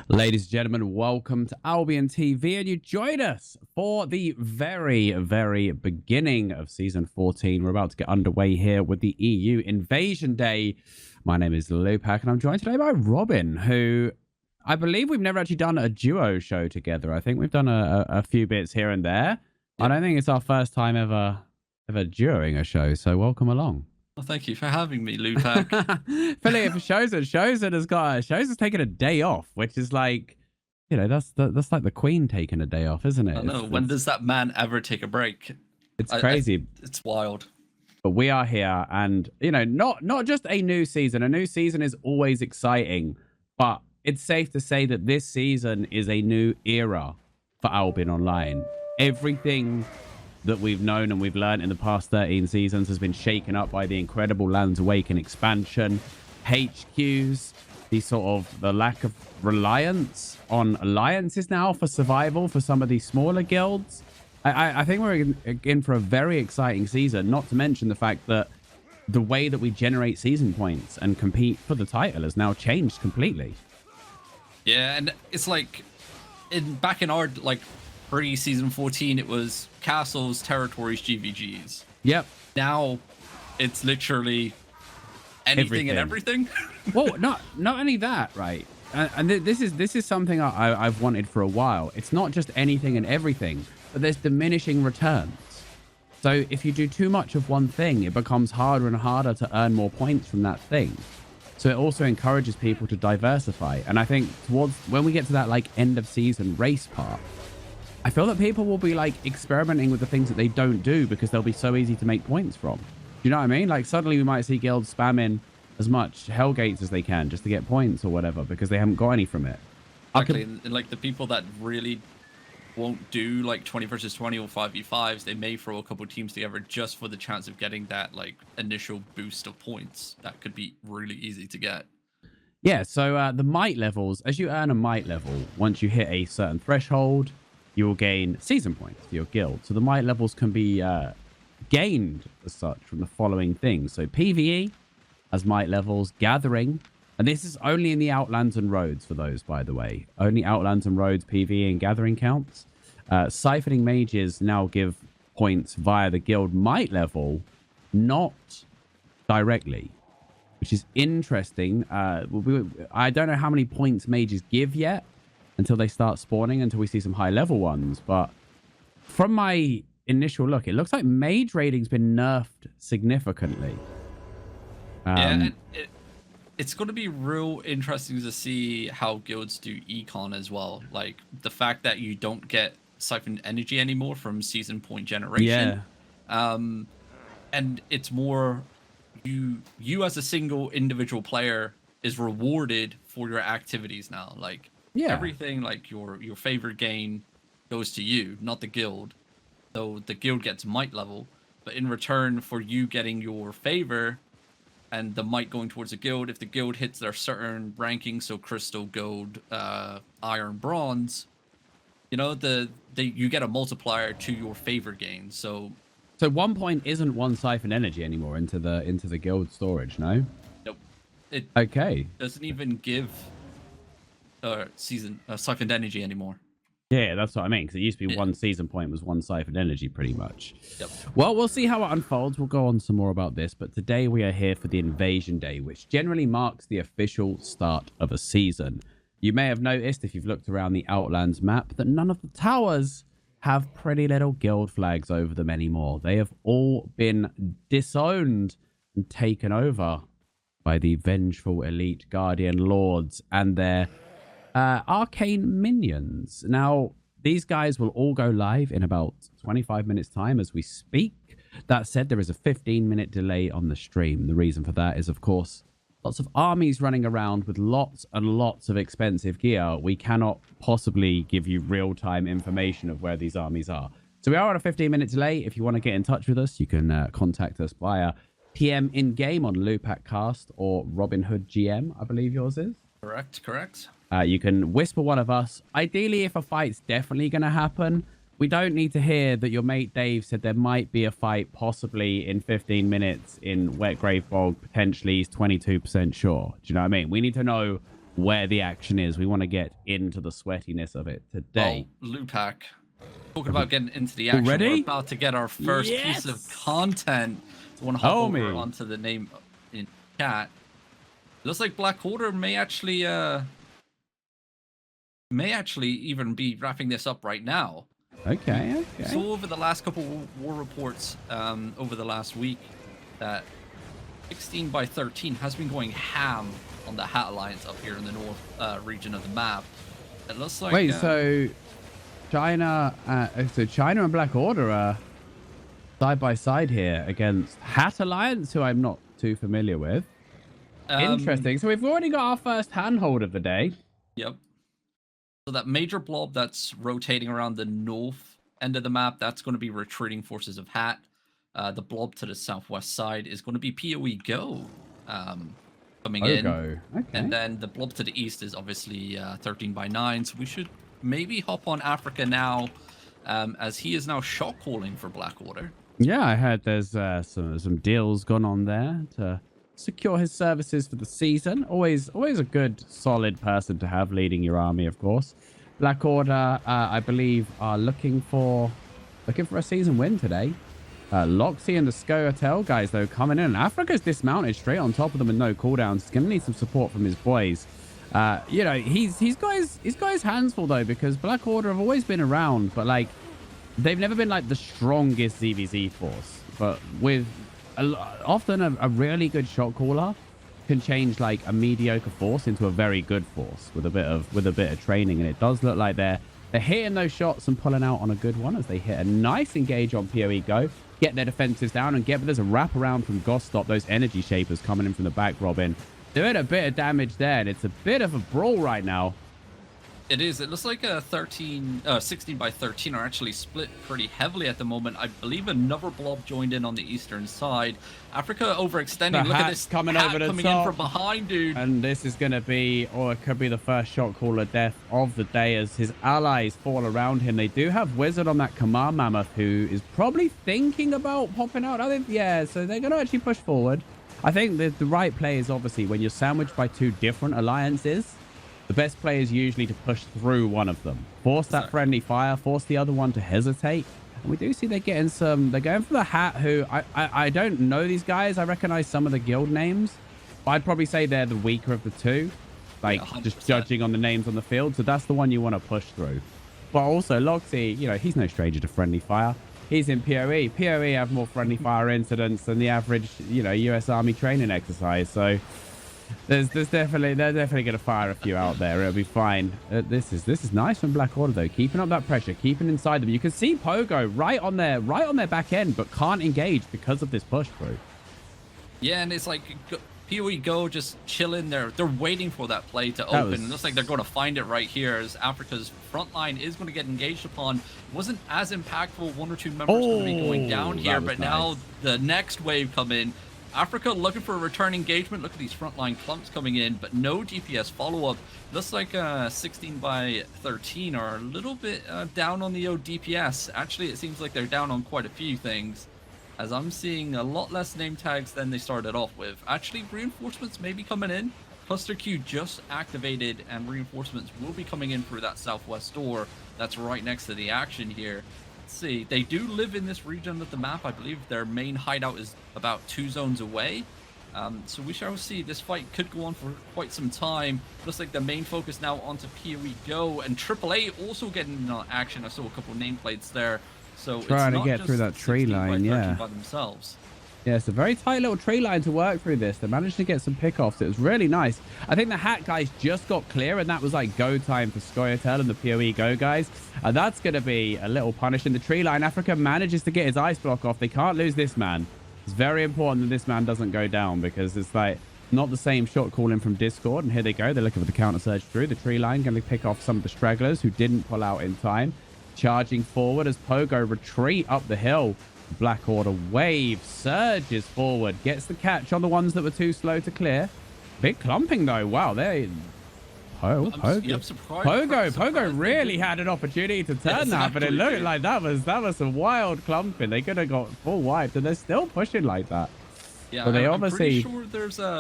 Ladies and gentlemen, welcome to Albion TV, and you join us for the very, very beginning of Season 14. We're about to get underway here with the EU Invasion Day. My name is Lewpac, and I'm joined today by Robin, who I believe we've never actually done a duo show together. I think we've done a few bits here and there. Yep. I don't think it's our first time ever duoing a show, so welcome along. Well, thank you for having me, Lewpac. Philly for Shows has taken a day off, which is like, you know, that's like the Queen taking a day off, isn't it? I know. When does that man ever take a break? It's crazy. It's wild. But we are here, and you know, not just a new season. A new season is always exciting, but it's safe to say that this season is a new era for Albion Online. Everything that we've known and we've learned in the past 13 seasons has been shaken up by the incredible Lands Awaken expansion, HQs, the lack of reliance on alliances now for survival for some of these smaller guilds. I think we're in for a very exciting season, not to mention the fact that the way that we generate season points and compete for the title has now changed completely. Yeah, and it's like back in our pre-season 14, it was castles, territories, GVGs. Yep. Now it's literally anything and everything. Well, not only that, right? And this is something I've wanted for a while. It's not just anything and everything, but there's diminishing returns. So if you do too much of one thing, it becomes harder and harder to earn more points from that thing. So it also encourages people to diversify. And I think when we get to that end of season race part, I feel that people will be experimenting with the things that they don't do because they'll be so easy to make points from. Do you know what I mean? Suddenly we might see guilds spamming as much Hellgates as they can just to get points or whatever because they haven't got any from it. Exactly. And the people that really won't do 20 versus 20 or 5v5s, they may throw a couple teams together just for the chance of getting that initial boost of points. That could be really easy to get. Yeah, so the might levels, as you earn a might level, once you hit a certain threshold, you will gain season points for your guild. So the might levels can be gained as such from the following things. So PvE has might levels, gathering, and this is only in the Outlands and Roads for those, by the way. Only Outlands and Roads PvE and gathering counts. Siphoning mages now give points via the guild might level, not directly, which is interesting. I don't know how many points mages give yet, until they start spawning, until we see some high level ones. But from my initial look, it looks like mage rating's been nerfed significantly. Yeah, it's going to be real interesting to see how guilds do econ as well. The fact that you don't get siphoned energy anymore from season point generation. Yeah. And it's more you as a single individual player is rewarded for your activities now. Yeah. Everything your favorite gain goes to you, not the guild. So the guild gets might level, but in return for you getting your favor and the might going towards the guild, if the guild hits their certain rankings, so crystal, gold, iron, bronze, you get a multiplier to your favor gain. So 1 point isn't one siphon energy anymore into the guild storage, no? Nope. It doesn't even give siphoned energy anymore. Yeah, that's what I mean, because it used to be one season point was one siphoned energy pretty much. Yep. Well, we'll see how it unfolds. We'll go on some more about this, but today we are here for the Invasion Day, which generally marks the official start of a season. You may have noticed, if you've looked around the Outlands map, that none of the towers have pretty little guild flags over them anymore. They have all been disowned and taken over by the vengeful elite guardian lords and their arcane minions. Now, these guys will all go live in about 25 minutes time as we speak. That said, there is a 15-minute delay on the stream. The reason for that is, of course, lots of armies running around with lots and lots of expensive gear. We cannot possibly give you real-time information of where these armies are. So we are on a 15-minute delay. If you want to get in touch with us, you can contact us via PM in-game on Lewpac Cast or Robinhood GM, I believe yours is. Correct. You can whisper one of us. Ideally, if a fight's definitely going to happen, we don't need to hear that your mate Dave said there might be a fight possibly in 15 minutes in Wet Grave Bog. Potentially, he's 22% sure. Do you know what I mean? We need to know where the action is. We want to get into the sweatiness of it today. Well, Lewpac, talking about getting into the action. Already? We're about to get our first piece of content. I want to hop over onto the name in chat. Looks like Black Order may actually even be wrapping this up right now. Okay. So over the last couple war reports over the last week, that 16 by 13 has been going ham on the Hat Alliance up here in the north region of the map. It looks like... Wait, so China and Black Order are side by side here against Hat Alliance, who I'm not too familiar with. Interesting. So we've already got our first handhold of the day. Yep. So that major blob that's rotating around the north end of the map, that's going to be retreating forces of Hat. The blob to the southwest side is going to be PoE Go coming in. Okay. And then the blob to the east is obviously 13 by 9. So we should maybe hop on Africa now, as he is now shot calling for Black Order. Yeah, I heard there's some deals gone on there to secure his services for the season. Always a good, solid person to have leading your army, of course. Black Order, I believe, are looking for a season win today. Loxy and the Scoia'tael guys, though, coming in. Africa's dismounted straight on top of them with no cooldowns. He's going to need some support from his boys. He's got his hands full, though, because Black Order have always been around, but, like, they've never been, like, the strongest ZVZ force. But with often a really good shot caller can change, like, a mediocre force into a very good force with a bit of training. And it does look like they're hitting those shots and pulling out on a good one as they hit a nice engage on PoE Go. Get their defensives down and there's a wraparound from Gostop, those energy shapers coming in from the back, Robin. Doing a bit of damage there, and it's a bit of a brawl right now. It is. It looks like a 16 by 13 are actually split pretty heavily at the moment. I believe another blob joined in on the eastern side. Africa overextending. Look at this coming over the coming top. in from behind, dude. And this is going to be, or it could be the first shot caller death of the day as his allies fall around him. They do have Wizard on that Command Mammoth, who is probably thinking about popping out. Yeah, so they're going to actually push forward. I think the right play is obviously when you're sandwiched by two different alliances, the best play is usually to push through one of them. Force that friendly fire, force the other one to hesitate. And we do see they're going for the Hat, who I don't know these guys. I recognize some of the guild names. But I'd probably say they're the weaker of the two. Like, yeah, just judging on the names on the field. So that's the one you want to push through. But also, Loxy, he's no stranger to friendly fire. He's in PoE. PoE have more friendly fire incidents than the average, US Army training exercise. So they're definitely going to fire a few out there. It'll be fine. This is nice from Black Order, though, keeping up that pressure, keeping inside them. You can see Pogo right on their back end, but can't engage because of this push through. Yeah, and it's like PoE Go just chilling there. They're waiting for that play to open. It looks like they're going to find it right here as Africa's front line is going to get engaged upon. Wasn't as impactful. One or two members going to be going down here, but now the next wave come in. Africa looking for a return engagement. Look at these frontline clumps coming in, but no DPS follow-up. Looks like 16 by 13 are a little bit down on the DPS. Actually, it seems like they're down on quite a few things, as I'm seeing a lot less name tags than they started off with. Actually, reinforcements may be coming in. Cluster Q just activated, and reinforcements will be coming in through that southwest door that's right next to the action here. See, they do live in this region of the map. I believe their main hideout is about 2 zones away. So we shall see. This fight could go on for quite some time. Looks like the main focus now onto PoE Go, and AAA also getting action. I saw a couple nameplates there. So trying to get through that tree line, yeah. By themselves. Yeah, it's a very tight little tree line to work through this. They managed to get some pickoffs. It was really nice. I think the Hat guys just got clear, and that was like go time for Scoia'tael and the PoE Go guys. That's going to be a little punish in the tree line. Africa manages to get his ice block off. They can't lose this man. It's very important that this man doesn't go down, because it's like not the same shot calling from Discord. And here they go. They're looking for the counter surge through the tree line. Going to pick off some of the stragglers who didn't pull out in time. Charging forward as Pogo retreat up the hill. Black Order wave surges forward, gets the catch on the ones that were too slow to clear. Big clumping though. Wow, Pogo really had an opportunity to turn that, but it looked like that was some wild clumping. They could have got full wiped, and they're still pushing like that. Yeah, Well, they I'm pretty obviously... sure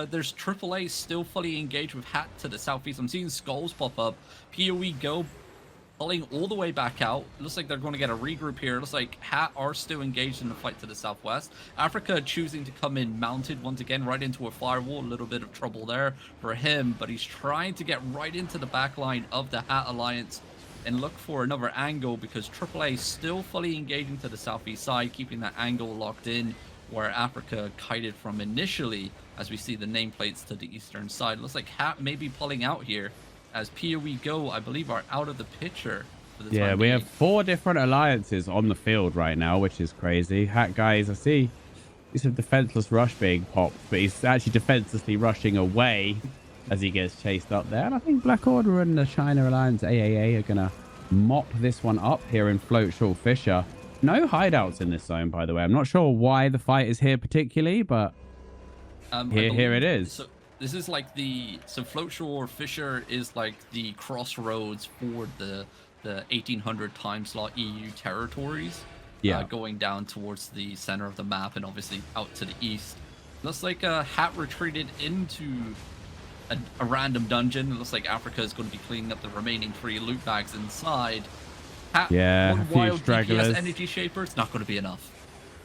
there's AAA still fully engaged with Hat to the southeast. I'm seeing skulls pop up. PoE Go pulling all the way back out. It looks like they're going to get a regroup here. It looks like Hat are still engaged in the fight to the southwest. Africa choosing to come in mounted once again right into a firewall. A little bit of trouble there for him, but he's trying to get right into the back line of the Hat Alliance and look for another angle because AAA still fully engaging to the southeast side, keeping that angle locked in where Africa kited from initially, as we see the nameplates to the eastern side. Looks like Hat may be pulling out here, as PoE Go, I believe, are out of the picture for the time we being. have 4 different alliances on the field right now, which is crazy. Hat guys, I see he's a defenseless rush being popped, but he's actually defenselessly rushing away as he gets chased up there. And I think Black Order and the China Alliance AAA are going to mop this one up here in Float Short Fisher. No hideouts in this zone, by the way. I'm not sure why the fight is here particularly, but here it is. So this is like so Float Shore Fisher is like the crossroads for the 1800 time slot EU territories. Going down towards the center of the map and obviously out to the east. Looks like Hat retreated into a random dungeon. It looks like Africa is going to be cleaning up the remaining 3 loot bags inside. Hat, one wild DPS energy shaper, it's not going to be enough.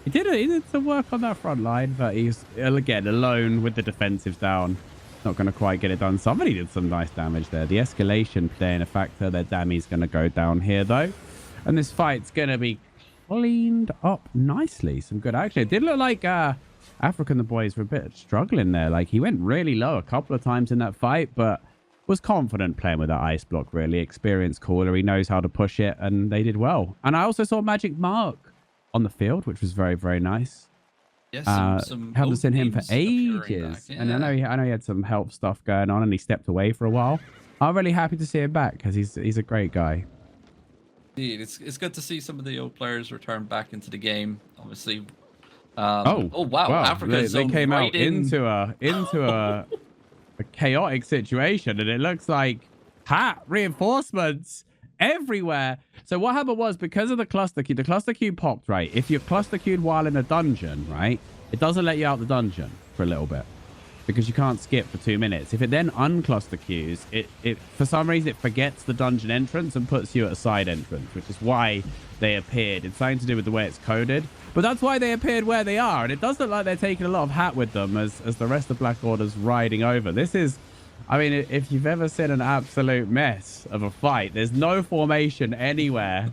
He did some work on that front line, but he's, again, alone with the defensives down. Not going to quite get it done. Somebody did some nice damage there. The escalation playing a factor. Their Dammy's going to go down here, though. And this fight's going to be cleaned up nicely. Some good action. It did look like African the boys were a bit struggling there. Like, he went really low a couple of times in that fight, but was confident playing with that ice block, really. Experienced caller. He knows how to push it, and they did well. And I also saw Magic Mark on the field, which was very, very nice. Yeah, some haven't seen him for ages. Yeah. And I know he had some help stuff going on, and he stepped away for a while. I'm really happy to see him back because he's a great guy. Indeed, it's good to see some of the old players return back into the game. Obviously, wow! Africa they came out into a chaotic situation, and it looks like Hat reinforcements everywhere. So what happened was, because of the cluster queue popped, right? If you're cluster queued while in a dungeon, right, it doesn't let you out the dungeon for a little bit because you can't skip for 2 minutes. If it then uncluster queues, it for some reason it forgets the dungeon entrance and puts you at a side entrance, which is why they appeared. It's something to do with the way it's coded, but that's why they appeared where they are. And it does look like they're taking a lot of Hat with them as the rest of Black Order's riding over. This is, I mean, if you've ever seen an absolute mess of a fight, there's no formation anywhere.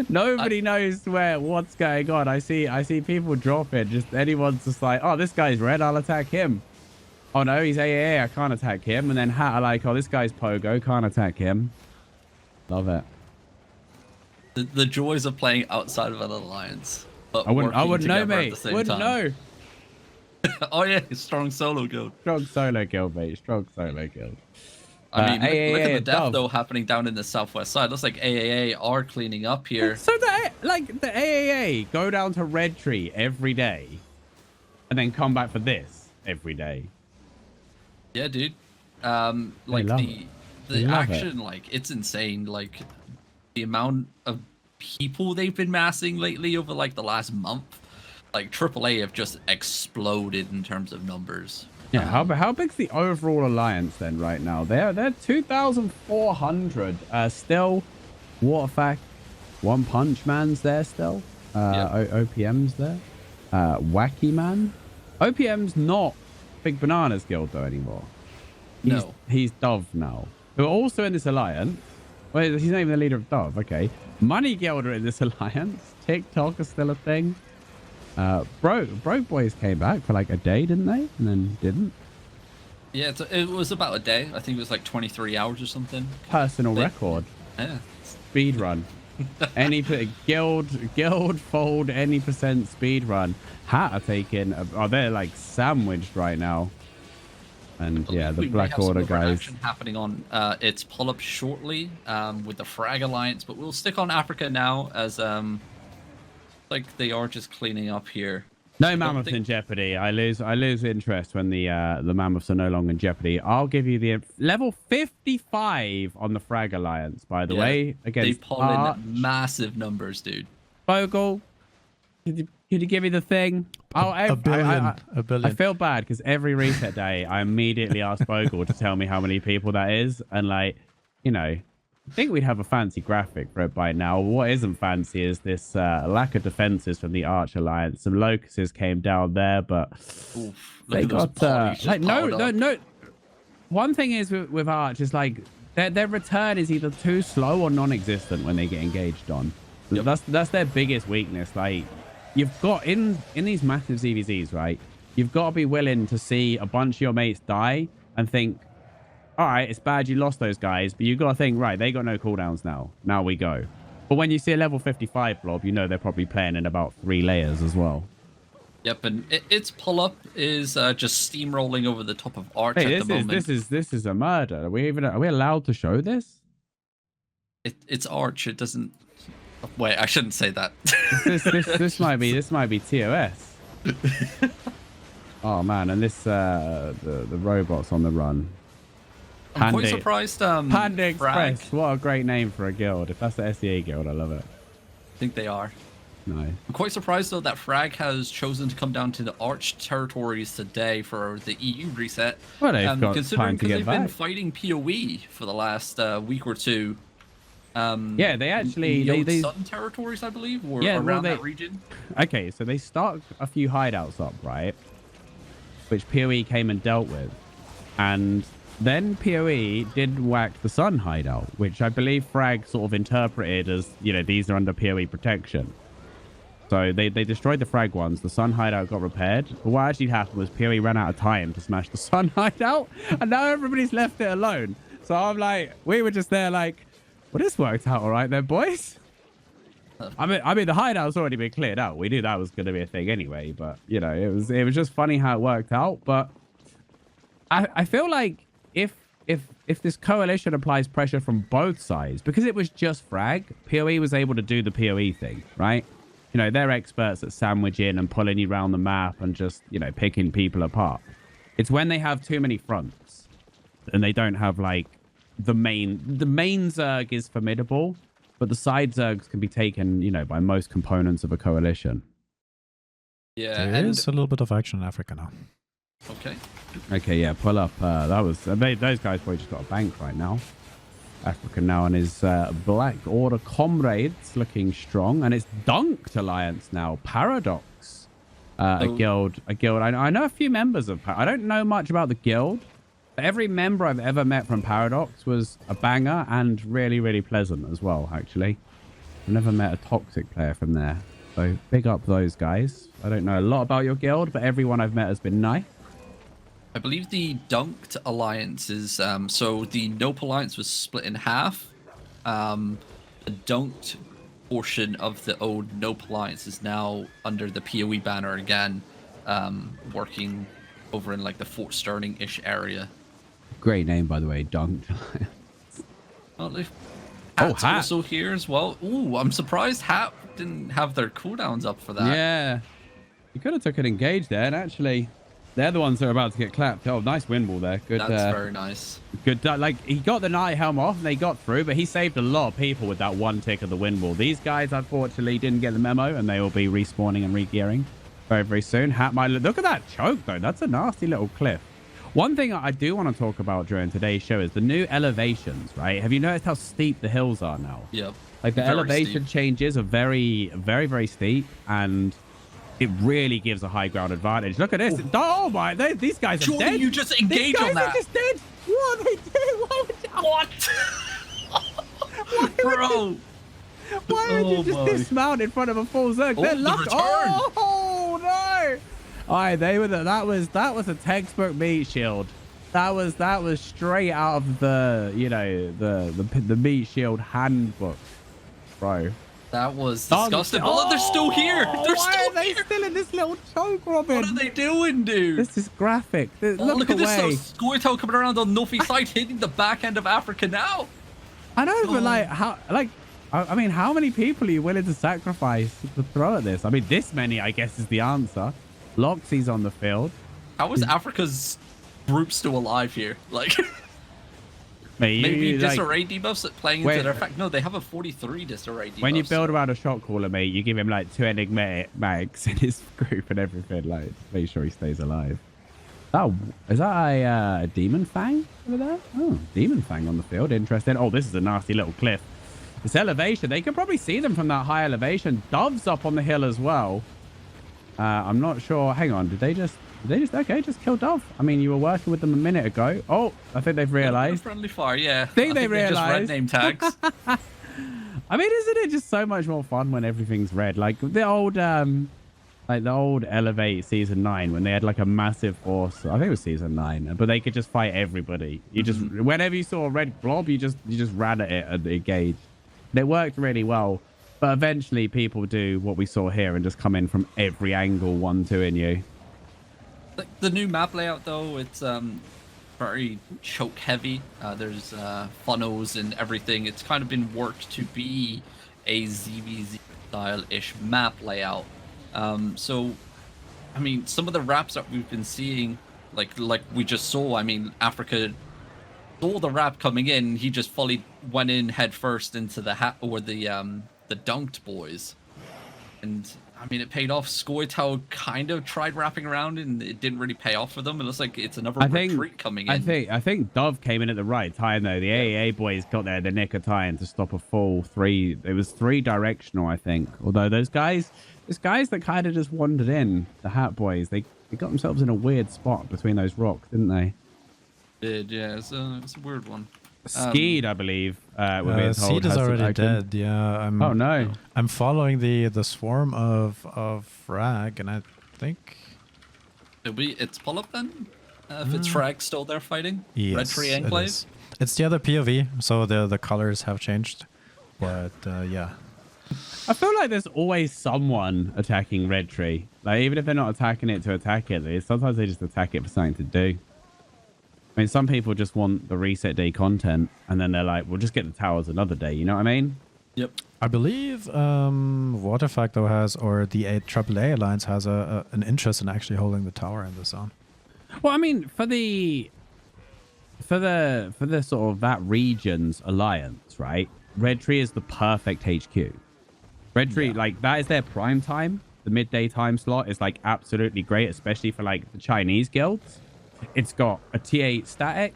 Nobody knows what's going on. I see people drop it. Just anyone's just like, oh, this guy's red, I'll attack him. Oh no, he's AAA, I can't attack him. And then Hat are like, oh, this guy's Pogo, can't attack him. Love it. The joys of playing outside of an alliance. But I wouldn't know, mate. Wouldn't know. Oh yeah, strong solo guild. Strong solo guild, mate. Strong solo guild. I mean, look at the death though happening down in the southwest side. Looks like AAA are cleaning up here. So the AAA go down to Red Tree every day, and then come back for this every day. Yeah, dude. Like the action, like it's insane. Like the amount of people they've been massing lately over like the last month. Like AAA have just exploded in terms of numbers. Yeah, how big's the overall alliance then right now? They're 2,400. Still, Waterfact, One Punch Man's there still. OPM's there. Wacky Man. OPM's not Big Bananas Guild though anymore. He's Dove now. Who are also in this alliance. Wait, he's not even the leader of Dove. Okay. Money Guild are in this alliance. TikTok is still a thing. Broke Boys came back for like a day, didn't they? And then didn't. Yeah, it was about a day. I think it was like 23 hours or something. Personal record. Yeah. Speed run. Any guild fold any percent speed run. Hat are taking. They're like sandwiched right now. And yeah, the Black Order guys. Action happening on its pull up shortly with the Frag Alliance, but we'll stick on Africa now as like they are just cleaning up here. No mammoths in jeopardy. I lose interest when the mammoths are no longer in jeopardy. I'll give you the level 55 on the Frag Alliance, by the way. Against they pull in massive numbers, dude. Bogul, Could you give me the thing? A billion. I feel bad because every reset day, I immediately ask Bogul to tell me how many people that is. And like, you know, I think we'd have a fancy graphic for it by now. What isn't fancy is this lack of defenses from the Arch Alliance. Some locusts came down there, but they got like no. One thing is with Arch is like their return is either too slow or non-existent when they get engaged on. Yep. That's their biggest weakness. Like you've got in these massive ZVZs, right? You've got to be willing to see a bunch of your mates die and think, all right, it's bad you lost those guys, but you've got to think, right, they got no cooldowns now. Now we go. But when you see a level 55 blob, you know they're probably playing in about 3 layers as well. Yep, and its pull-up is just steamrolling over the top of Arch at the moment. This is a murder. Are we allowed to show this? It's Arch. It doesn't. Wait, I shouldn't say that. this might be TOS. Oh man, and this the robots on the run. I'm quite surprised. Panda Express. What a great name for a guild. If that's the SEA guild, I love it. I think they are. No. I'm quite surprised though that Frag has chosen to come down to the Arch territories today for the EU reset. Well, they've got time to get they've back. Been fighting PoE for the last week or two. Yeah, they actually they Sun territories, I believe, or around that region. Okay, so they start a few hideouts up, right? Which PoE came and dealt with, and then PoE did whack the Sun hideout, which I believe Frag sort of interpreted as, you know, these are under PoE protection. So they destroyed the Frag ones. The Sun hideout got repaired. But what actually happened was PoE ran out of time to smash the Sun hideout, and now everybody's left it alone. So I'm like, we were just there like, well, this worked out all right then, boys. I mean, the hideout's already been cleared out. We knew that was going to be a thing anyway, but you know, it was just funny how it worked out. But I feel like if this coalition applies pressure from both sides, because it was just Frag, PoE was able to do the PoE thing, right? You know, they're experts at sandwiching and pulling you around the map and just, you know, picking people apart. It's when they have too many fronts and they don't have like the main Zerg is formidable, but the side Zergs can be taken, you know, by most components of a coalition. Yeah, there is a little bit of action in Africa now. Okay, yeah, pull up. Those guys probably just got a bank right now. Africa now and his Black Order comrades looking strong, and it's Dunked Alliance now. Paradox, a guild. I know a few members of. I don't know much about the guild. But every member I've ever met from Paradox was a banger and really, really pleasant as well. Actually, I've never met a toxic player from there. So big up those guys. I don't know a lot about your guild, but everyone I've met has been nice. I believe the Dunked Alliance is so the Nope Alliance was split in half. The Dunked portion of the old Nope Alliance is now under the PoE banner again, working over in like the Fort Sterling-ish area. Great name, by the way, Dunked. Well, Hat's also here as well. Ooh, I'm surprised Hat didn't have their cooldowns up for that. Yeah, you could have took an engage there, and actually. They're the ones that are about to get clapped. Oh, nice wind wall there. Good. That's very nice. Good. Like, he got the night helm off and they got through, but he saved a lot of people with that one tick of the wind wall. These guys, unfortunately, didn't get the memo, and they will be respawning and re-gearing very, very soon. Hat might look at that choke, though. That's a nasty little cliff. One thing I do want to talk about during today's show is the new elevations, right? Have you noticed how steep the hills are now? Yep. Like, the elevation changes are very, very, very steep, and it really gives a high ground advantage. Look at this. Ooh. Oh my, these guys are dead. You just engage on that. These guys are just dead. What are they doing? Bro. Why would you just dismount in front of a full Zerg? They're lucky. Oh no. All right, that was a textbook meat shield. That was straight out of the, you know, the meat shield handbook, bro. That was disgusting. Oh, they're still here. Why are they still in this little choke, Robin? What are they doing, dude? This is graphic. Look at away. This Scoretel coming around on Nuffy side, hitting the back end of Africa now. I know, but I mean, how many people are you willing to sacrifice to throw at this? I mean, this many, I guess, is the answer. Loxy's on the field. How is Africa's group still alive here? Like, Mate, Maybe like, disarray debuffs playing into their effect. No, they have a 43 disarray debuff. when you build around a shot caller, mate, you give him like 2 enigmatic mags in his group and everything, like make sure he stays alive. Oh, is that a demon fang over there? Oh, demon fang on the field. Interesting. Oh, this is a nasty little cliff. This elevation, they can probably see them from that high elevation. Dove's up on the hill as well. I'm not sure. Hang on, did they just okay, just kill Dove? I mean, you were working with them a minute ago. Oh, I think they've realized. Friendly fire, yeah. I think they just red realized. name tags. I mean, isn't it just so much more fun when everything's red? Like the old Elevate season 9 when they had like a massive force. I think it was season 9, but they could just fight everybody. You just whenever you saw a red blob, you just ran at it and engaged. It worked really well. But eventually people do what we saw here and just come in from every angle, 1-2 in you. Like the new map layout though, it's very choke heavy. There's funnels and everything. It's kind of been worked to be a ZVZ style-ish map layout. So, I mean, some of the wraps that we've been seeing, like we just saw, I mean, Africa saw the wrap coming in. He just fully went in head first into the hat or the dunked boys. And I mean, it paid off. Skoytow kind of tried wrapping around and it didn't really pay off for them. It looks like it's another retreat coming in. I think Dove came in at the right time though. The AAA boys got there the nick of time to stop a full 3. It was 3 directional, I think. Although those guys that kind of just wandered in, the Hat boys, they got themselves in a weird spot between those rocks, didn't they? Yeah, it's a weird one. Skeed, I believe. Seed is already dead. Yeah, oh no! I'm following the swarm of frag, and I think it's pull up then. If it's frag still there fighting, yes, Red Tree Enclave. It's the other POV, so the colors have changed. But yeah, I feel like there's always someone attacking Red Tree. Like even if they're not attacking it to attack it, sometimes they just attack it for something to do. I mean, some people just want the reset day content, and then they're like, we'll just get the towers another day. You know what I mean? Yep. I believe Waterfacto has, or the AAA Alliance has an interest in actually holding the tower in the zone. Well, I mean, for the sort of that region's alliance, right? Red Tree is the perfect HQ. Red Tree, like that is their prime time. The midday time slot is like absolutely great, especially for like the Chinese guilds. It's got a T8 static.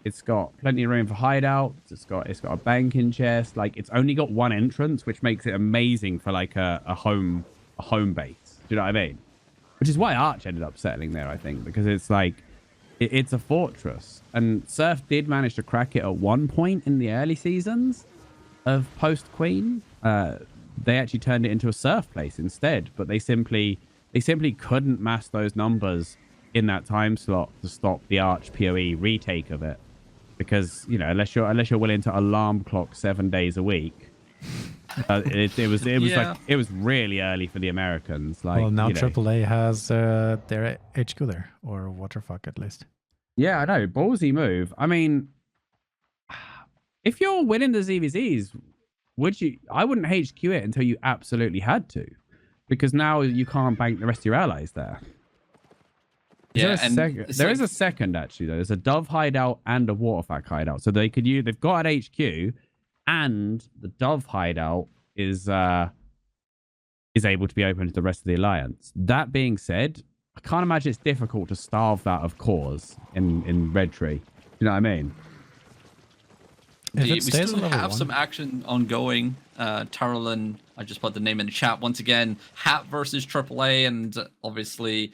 It's got plenty of room for hideouts. It's got a banking chest. Like it's only got 1 entrance, which makes it amazing for like a home base. Do you know what I mean? Which is why Arch ended up settling there, I think, because it's like it's a fortress. And Surf did manage to crack it at one point in the early seasons of Post Queen. They actually turned it into a Surf place instead, but they simply couldn't mass those numbers in that time slot to stop the Arch PoE retake of it, because you know unless you're willing to alarm clock 7 days a week, it was like it was really early for the Americans. Like, well, now AAA has their HQ there, or Waterfuck at least. Yeah, I know, ballsy move. I mean, if you're winning the ZVZs, I wouldn't HQ it until you absolutely had to, because now you can't bank the rest of your allies there. There is a second actually though. There's a Dove hideout and a Waterfack hideout. So they've got an HQ, and the Dove hideout is able to be open to the rest of the alliance. That being said, I can't imagine it's difficult to starve that of cores in Red Tree. You know what I mean? We still have some action ongoing. Tarolin, I just put the name in the chat once again. Hat versus AAA, and obviously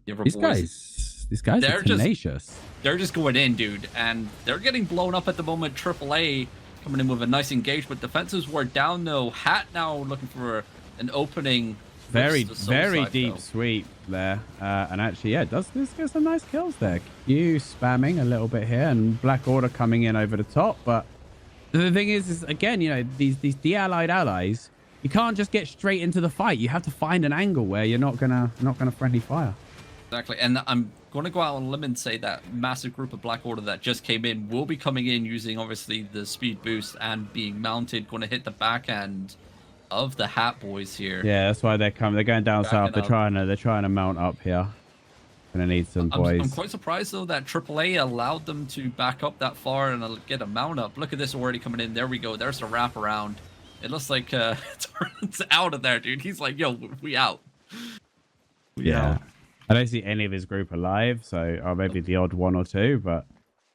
these guys are tenacious. They're just going in, dude, and they're getting blown up at the moment. AAA coming in with a nice engagement. Defenses were down though. Hat now looking for an opening. Very deep sweep there, and actually, yeah, does this get some nice kills there? Q spamming a little bit here, and Black Order coming in over the top. But the thing is again, you know, these de-allied allies, you can't just get straight into the fight. You have to find an angle where you're not gonna friendly fire. Exactly, and I'm going to go out on a limb and say that massive group of Black Order that just came in will be coming in using obviously the speed boost and being mounted, going to hit the back end of the Hat boys here. Yeah, that's why they're coming. They're going down south. They're trying to mount up here. Gonna need some I'm boys. quite surprised though that AAA allowed them to back up that far and get a mount up. Look at this already coming in. There we go. There's the wrap around. It looks like Torrent's out of there, dude. He's like, yo, we out. We out. I don't see any of his group alive, so or maybe the odd one or two, but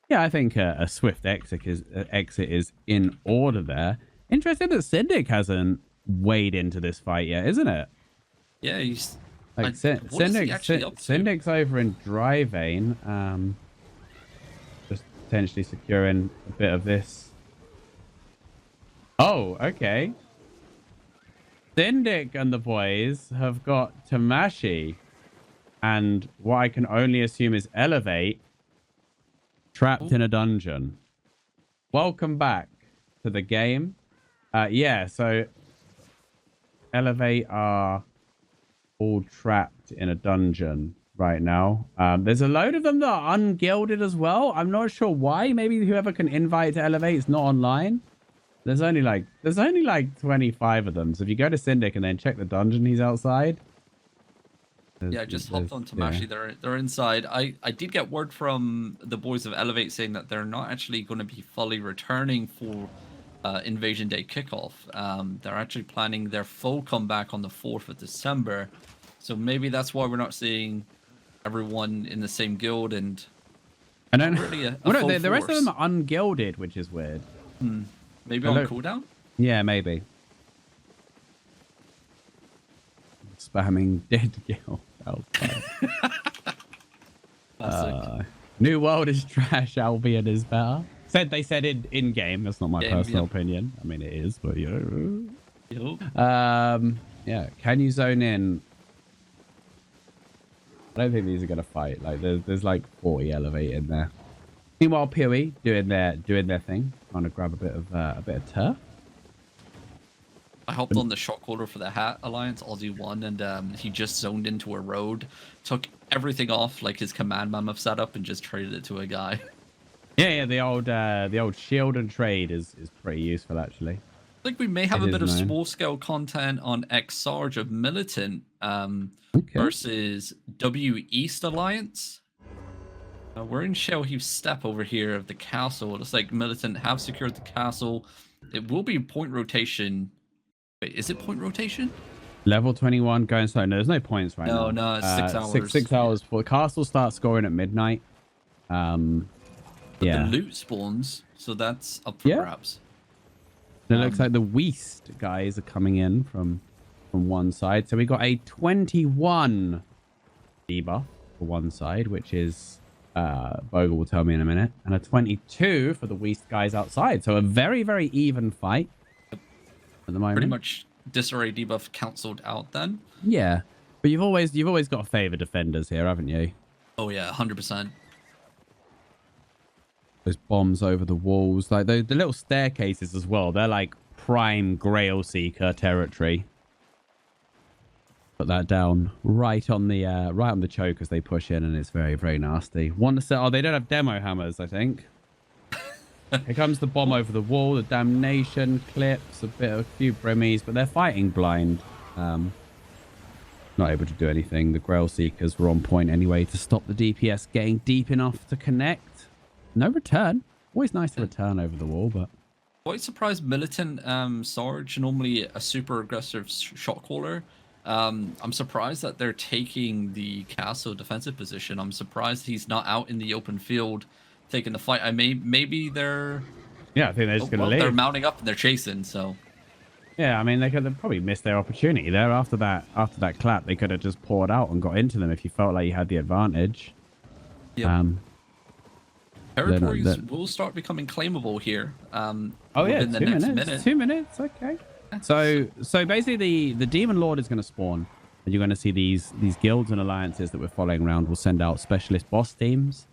yeah, I think a swift exit is in order there. Interesting that Syndic hasn't weighed into this fight yet, isn't it? Yeah, he's like Syndic's over in Dry Vein, just potentially securing a bit of this. Oh, okay. Syndic and the boys have got Tamashi and what I can only assume is Elevate trapped in a dungeon. Welcome back to the game. Yeah, so Elevate are all trapped in a dungeon right now. There's a load of them that are ungilded as well. I'm not sure why. Maybe whoever can invite to Elevate is not online. There's only like 25 of them. So if you go to Syndic and then check the dungeon, he's outside. Yeah, I just hopped on Tamashi. Yeah. They're inside. I did get word from the boys of Elevate saying that they're not actually going to be fully returning for Invasion Day kickoff. They're actually planning their full comeback on the 4th of December. So maybe that's why we're not seeing everyone in the same guild and then really the rest of them are ungilded, which is weird. Maybe on cooldown? Yeah, maybe. Spamming dead guild. New World is trash, Albion is better. They said in game. That's not my personal opinion. I mean, it is, but yeah. Yeah. Can you zone in? I don't think these are gonna fight. Like there's like 40 Elevate in there. Meanwhile, PoE doing their thing, trying to grab a bit of turf. I hopped on the shot caller for the Hat Alliance. Aussie won, and he just zoned into a road, took everything off like his command mammoth setup, and just traded it to a guy. Yeah, the old shield and trade is pretty useful actually. I think we may have a bit of small scale content on X Sarge of Militant versus W East Alliance. We're in Shellheap Steppe over here of the castle. It looks like Militant have secured the castle. It will be point rotation. Wait, is it point rotation? Level 21 going slow. No, there's no points right now. No, it's 6 hours. 6 hours for the castle starts scoring at midnight. The loot spawns, so that's up for grabs. It looks like the West guys are coming in from one side. So we got a 21 debuff for one side, which is Bogul will tell me in a minute, and a 22 for the West guys outside. So a very, very even fight at the moment. Pretty much disarray debuff cancelled out then. Yeah, but you've always got to favor defenders here, haven't you? Oh yeah, 100%. Those bombs over the walls, like the little staircases as well. They're like prime Grail Seeker territory. Put that down right on the choke as they push in, and it's very, very nasty. They don't have demo hammers, I think. Here comes the bomb over the wall, the damnation clips, a few brimmies, but they're fighting blind. Not able to do anything. The Grail Seekers were on point anyway to stop the DPS getting deep enough to connect. No return. Always nice to return over the wall, but quite surprised Militant Sarge, normally a super aggressive shot caller. I'm surprised that they're taking the castle defensive position. I'm surprised he's not out in the open field taking the fight. Maybe they're I think they're just gonna leave. They're mounting up and they're chasing, so yeah, I mean they could have probably missed their opportunity there after that clap. They could have just poured out and got into them if you felt like you had the advantage. Yep. Territories will start becoming claimable here. Within the next minute. 2 minutes, okay. So basically the Demon Lord is going to spawn, and you're going to see these guilds and alliances that we're following around will send out specialist boss teams,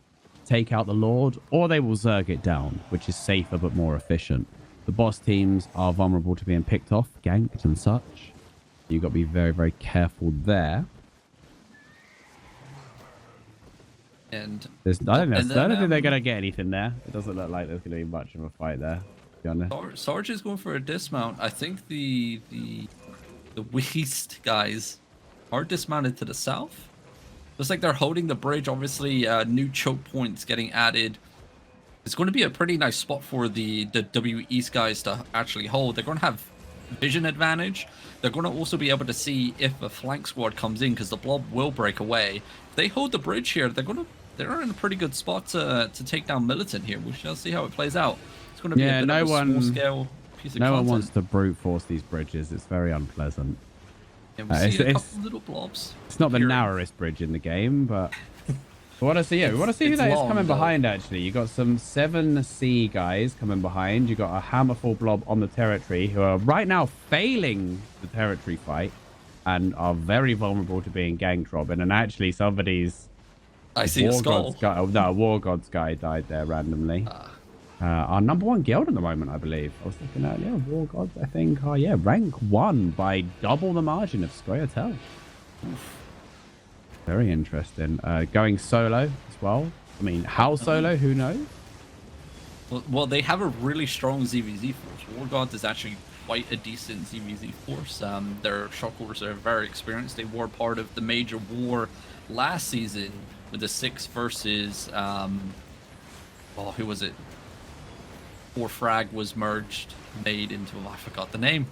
take out the Lord, or they will zerg it down, which is safer but more efficient. The boss teams are vulnerable to being picked off, ganked and such. You've got to be very, very careful there. And I don't think they're going to get anything there. It doesn't look like there's going to be much of a fight there, to be honest. Sarge is going for a dismount. I think the West guys are dismounted to the south. Looks like they're holding the bridge. Obviously, new choke points getting added. It's going to be a pretty nice spot for the W East guys to actually hold. They're going to have vision advantage. They're going to also be able to see if a flank squad comes in because the blob will break away. If they hold the bridge here, they're in a pretty good spot to take down Militant here. We shall see how it plays out. It's going to be a bit of a small scale piece of content. No one wants to brute force these bridges. It's very unpleasant. Yeah, we'll see a couple little blobs. It's not the narrowest bridge in the game, but we want to see. Yeah, we want to see who that is coming behind. Actually, you got some 7C guys coming behind. You got a hammerful blob on the territory who are right now failing the territory fight and are very vulnerable to being ganked, Robin. And actually, somebody's I see a skull. War Gods guy died there randomly. Our #1 guild at the moment, I believe. I was looking earlier. War Gods, I think. Oh, yeah. Rank 1 by double the margin of Scoia'tael. Very interesting. Going solo as well. I mean, how solo? Who knows? Well, they have a really strong ZVZ force. War Gods is actually quite a decent ZVZ force. Their shotcallers are very experienced. They were part of the major war last season with the 6 versus... who was it? 4 frag was merged, made into... I forgot the name.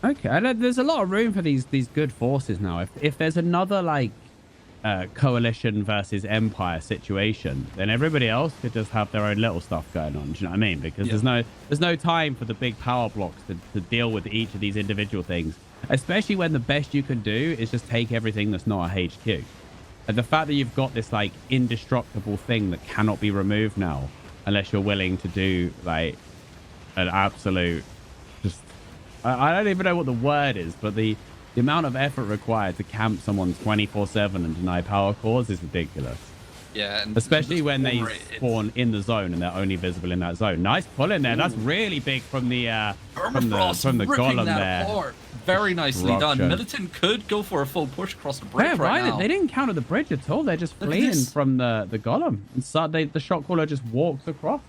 Okay, there's a lot of room for these good forces now. If there's another, like, coalition versus empire situation, then everybody else could just have their own little stuff going on. Do you know what I mean? Because there's no time for the big power blocks to deal with each of these individual things, especially when the best you can do is just take everything that's not a HQ. And the fact that you've got this like indestructible thing that cannot be removed now unless you're willing to do like an absolute just I don't even know what the word is, but the amount of effort required to camp someone 24/7 and deny power cores is ridiculous. Yeah, and especially when they spawn in the zone and they're only visible in that zone. Nice pull in there. That's really big from the golem there. Apart. Very nicely done. Militant could go for a full push across the bridge right now. They didn't counter the bridge at all. They're just fleeing from the golem. And so the shot caller just walks across.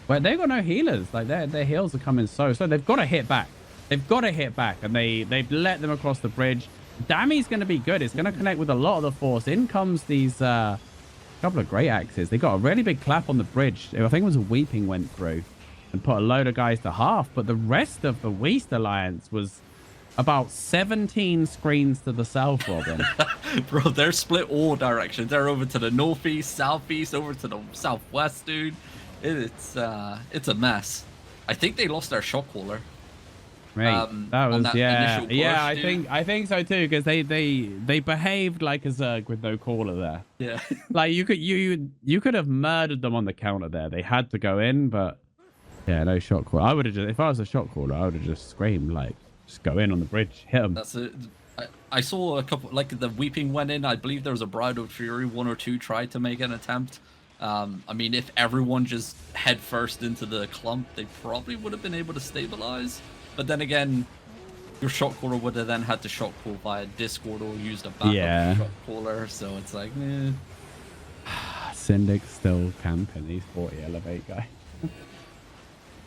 But they've got no healers. Like their heals are coming so they've got to hit back. They've got to hit back, and they've let them across the bridge. Dammy's going to be good. It's going to connect with a lot of the force. In comes these couple of great axes. They got a really big clap on the bridge. I think it was a Weeping went through and put a load of guys to half, but the rest of the West Alliance was about 17 screens to the south, Robin. Bro, they're split all directions. They're over to the northeast, southeast, over to the southwest, dude. It's a mess. I think they lost their shot caller. Right, that was push, I think so too, because they behaved like a Zerg with no caller there. Yeah, like you could have murdered them on the counter there. They had to go in, but yeah, no shot caller. I would have just, if I was a shot caller, I would have just screamed like, just go in on the bridge, hit them. That's it. I saw a couple, like the Weeping went in. I believe there was a Bride of Fury. 1 or 2 tried to make an attempt. I mean, if everyone just head first into the clump, they probably would have been able to stabilize. But then again, your shot caller would have then had to shot call via Discord or used a backup shot caller. So it's like, Syndic's still camping. He's 40 elevate guy.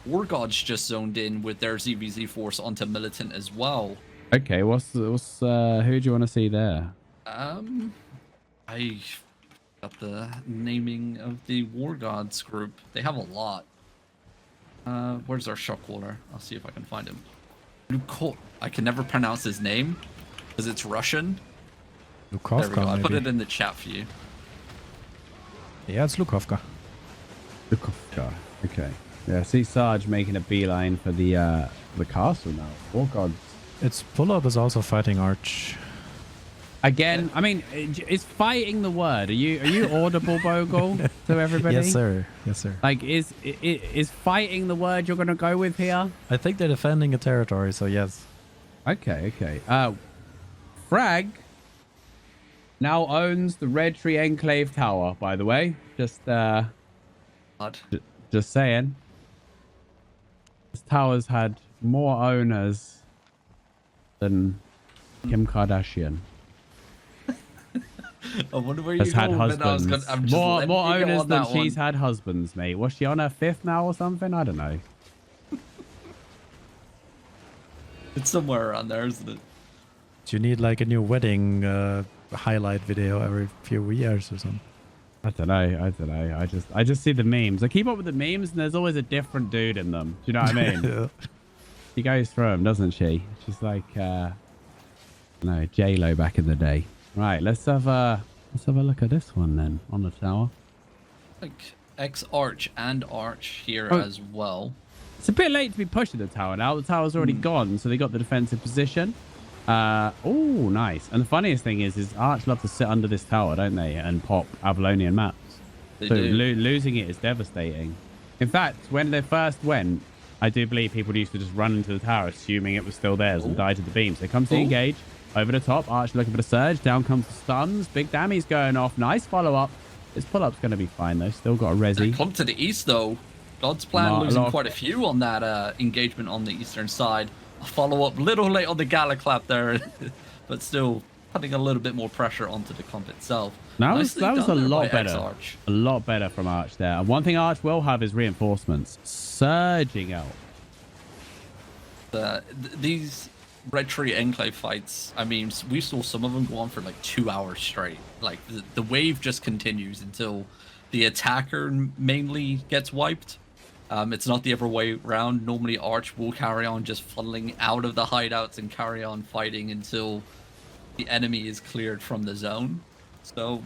War Gods just zoned in with their ZVZ force onto Militant as well. Okay, who do you want to see there? I got the naming of the War Gods group. They have a lot. Where's our shot caller? I'll see if I can find him. I can never pronounce his name because it's Russian. Lukovka, there we go. I put maybe. it in the chat for you. Yeah, it's Lukovka. Lukovka. Okay. Yeah, I see Sarge making a beeline for the castle now. Oh god. It's Pull-Up is also fighting Arch. Again, I mean, is fighting the word? Are you audible, Bogul, to everybody? Yes, sir. Yes, sir. Like, is fighting the word you're going to go with here? I think they're defending a territory, so yes. Okay. Frag now owns the Red Tree Enclave Tower, by the way. Just saying. This tower's had more owners than Kim Kardashian. I wonder where has you had husbands. More owners than she's had husbands, mate. Was she on her 5th now or something? I don't know. It's somewhere around there, isn't it? Do you need like a new wedding highlight video every few years or something. I don't know. I just see the memes. I keep up with the memes, and there's always a different dude in them. Do you know what I mean? Yeah. She goes through them, doesn't she? She's like, no, J-Lo back in the day. Right, let's have a look at this one then on the tower. Like X-Arch and Arch here as well. It's a bit late to be pushing the tower now. The tower's already gone, so they got the defensive position. Oh, nice. And the funniest thing is Arch love to sit under this tower, don't they? And pop Avalonian maps. They so do. Losing it is devastating. In fact, when they first went, I do believe people used to just run into the tower, assuming it was still theirs, and die to the beams. They come to the engage. Over the top, Arch looking for the surge. Down comes the stuns. Big Dammy's going off. Nice follow-up. His pull-up's going to be fine, though. Still got a resi. Come to the east, though. God's Plan losing quite a few on that engagement on the eastern side. A follow-up little late on the Gala clap there, but still putting a little bit more pressure onto the comp itself. That was a lot better. X-Arch. A lot better from Arch there. And one thing Arch will have is reinforcements. Surging out. These Red Tree Enclave fights, I mean, we saw some of them go on for like 2 hours straight. Like, the wave just continues until the attacker mainly gets wiped. It's not the other way around. Normally, Arch will carry on just funneling out of the hideouts and carry on fighting until the enemy is cleared from the zone. So,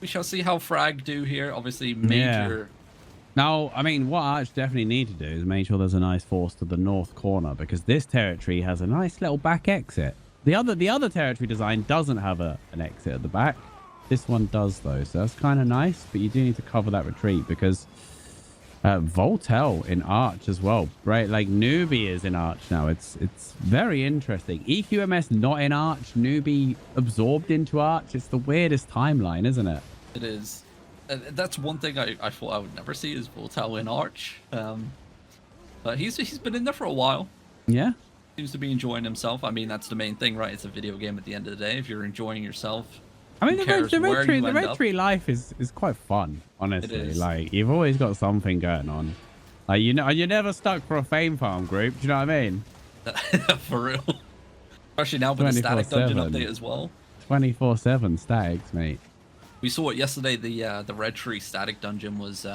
we shall see how Frag do here. Obviously, major... Yeah. Now, I mean, what Arch definitely need to do is make sure there's a nice force to the north corner, because this territory has a nice little back exit. The other territory design doesn't have an exit at the back. This one does, though, so that's kind of nice, but you do need to cover that retreat, because Voltel in Arch as well, right? Like, Newbie is in Arch now. It's very interesting. EQMS not in Arch, Newbie absorbed into Arch. It's the weirdest timeline, isn't it? It is. That's one thing I thought I would never see is Voltel in Arch. But he's been in there for a while. Yeah. Seems to be enjoying himself. I mean, that's the main thing, right? It's a video game at the end of the day. If you're enjoying yourself, I mean, the Red Tree life is quite fun, honestly. It is. Like, you've always got something going on. Like, you know, you're never stuck for a fame farm group. Do you know what I mean? For real. Especially now with the static dungeon update as well. 24/7 statics, mate. We saw it yesterday. The Red Tree static dungeon was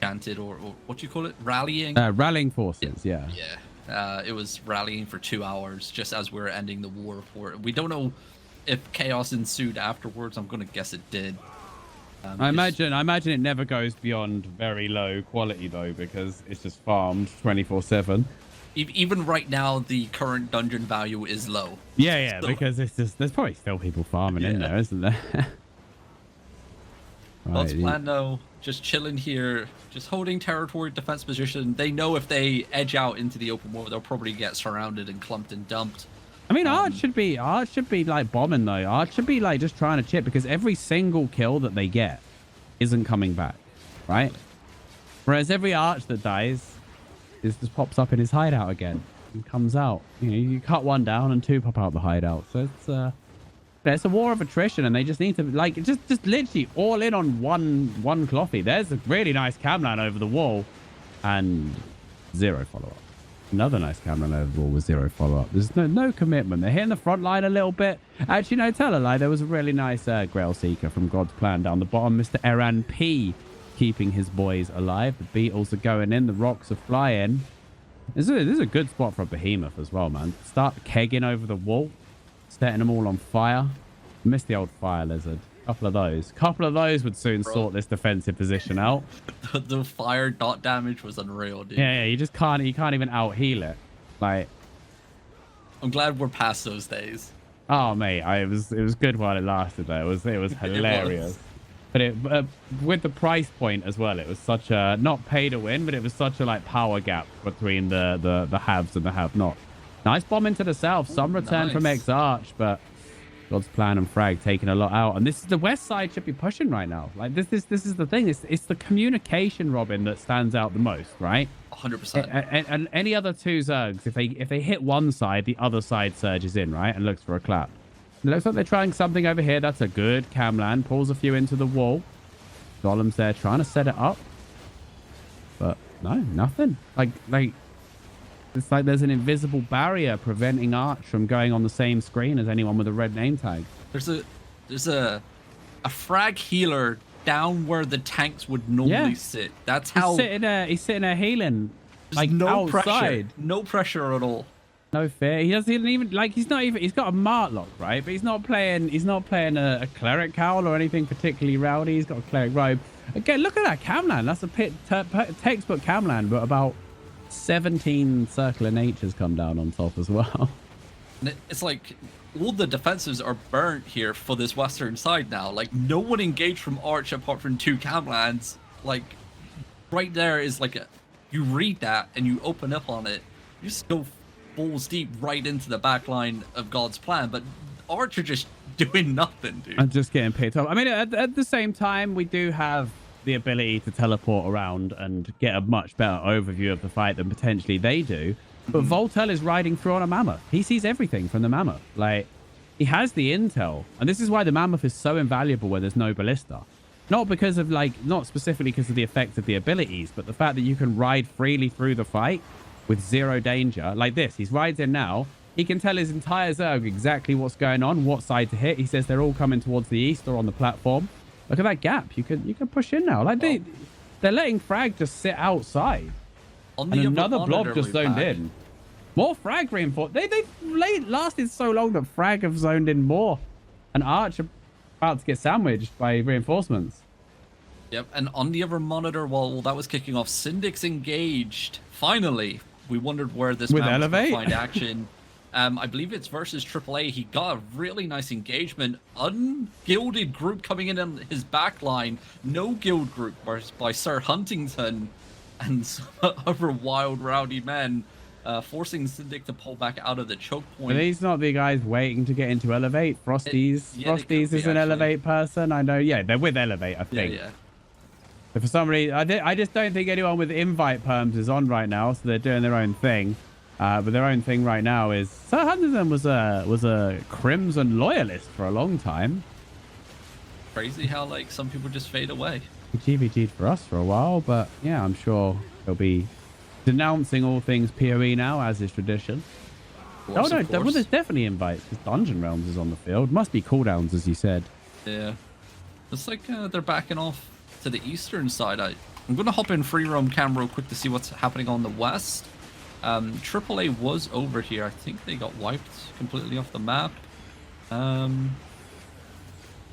canted, or what do you call it? Rallying. Rallying forces, yeah. Yeah. It was rallying for 2 hours just as we were ending the war for it. We don't know if chaos ensued afterwards. I'm gonna guess it did. I imagine it never goes beyond very low quality though, because it's just farmed 24/7. Even right now, the current dungeon value is low. Yeah, because it's just there's probably still people farming in there, isn't there? God's Plan, though, just chilling here, just holding territory, defense position. They know if they edge out into the open war, they'll probably get surrounded and clumped and dumped. I mean, Arch should be like bombing though. Arch should be like just trying to chip, because every single kill that they get isn't coming back, right? Whereas every Arch that dies just pops up in his hideout again and comes out. You know, you cut one down and two pop out the hideout. So it's a war of attrition, and they just need to like just literally all in on one clothy. There's a really nice camline over the wall and 0 follow-up. Another nice camline over the wall with 0 follow-up. There's no commitment. They're hitting the front line a little bit. Actually, no, tell a lie. There was a really nice Grail Seeker from God's Plan down the bottom. Mr. Eran P keeping his boys alive. The beetles are going in. The rocks are flying. This is a good spot for a behemoth as well, man. Start kegging over the wall, setting them all on fire. Missed the old fire lizard. Couple of those would soon sort this defensive position out. The fire dot damage was unreal, dude. Yeah, you can't even out heal it. Like, I'm glad we're past those days. Oh mate, it was good while it lasted though. It was hilarious. But with the price point as well, it was such a not pay to win, but it was such a like power gap between the haves and the have-not. Nice bomb into the south. Some return from X-Arch, but God's Plan and Frag taking a lot out. And this is the west side should be pushing right now. Like this is the thing. It's the communication, Robin, that stands out the most, right? 100%. And any other two Zergs, if they hit one side, the other side surges in, right, and looks for a clap. It looks like they're trying something over here. That's a good camland. Pulls a few into the wall. Golem's there trying to set it up. But no, nothing. Like It's like there's an invisible barrier preventing Arch from going on the same screen as anyone with a red name tag. There's a frag healer down where the tanks would normally sit. That's how he's sitting there healing. Like no outside. pressure. No pressure at all. No fear. He doesn't even like. He's got a Martlock, right? But he's not playing a cleric cowl or anything particularly rowdy. He's got a cleric robe. Again, look at that Camland. That's a textbook Camland, but about 17 Circle of Nature's come down on top as well. And it's like all the defenses are burnt here for this western side now. Like no one engaged from Arch apart from 2 Camlands. Like right there is like you read that and you open up on it. You just go balls deep right into the back line of God's plan, but Arch are just doing nothing, dude. I'm just getting picked up. I mean, at the same time, we do have the ability to teleport around and get a much better overview of the fight than potentially they do. But Voltel is riding through on a Mammoth. He sees everything from the Mammoth. Like, he has the intel. And this is why the Mammoth is so invaluable when there's no Ballista. Not because of, like, not specifically because of the effect of the abilities, but the fact that you can ride freely through the fight with 0 danger. Like this, he rides in now. He can tell his entire Zerg exactly what's going on, what side to hit. He says they're all coming towards the east or on the platform. Look at that gap. You can push in now. Like they're letting frag just sit outside. On and another blob just zoned in. More frag reinforced. They lasted so long that frag have zoned in more. And Arch are about to get sandwiched by reinforcements. Yep, and on the other monitor, while that was kicking off, Syndic's engaged. Finally, we wondered where this man was going to find action. I believe it's versus AAA. He got a really nice engagement. Ungilded group coming in on his back line. No guild group by Sir Huntington and some other wild, rowdy men, forcing Syndic to pull back out of the choke point. But he's not the guys waiting to get into Elevate. Frosties is an Elevate person. I know. Yeah, they're with Elevate, I think. Yeah. But for some reason, I just don't think anyone with invite perms is on right now, so they're doing their own thing. But their own thing right now is Sir Huntington was a Crimson loyalist for a long time. Crazy how like some people just fade away. He GVG'd for us for a while, but yeah, I'm sure he'll be denouncing all things PoE now, as is tradition. Course, oh no, well, there's definitely invites because Dungeon Realms is on the field. Must be cooldowns, as you said. Yeah, it's like they're backing off to the eastern side. I'm gonna hop in free roam cam real quick to see what's happening on the west. AAA was over here. I think they got wiped completely off the map.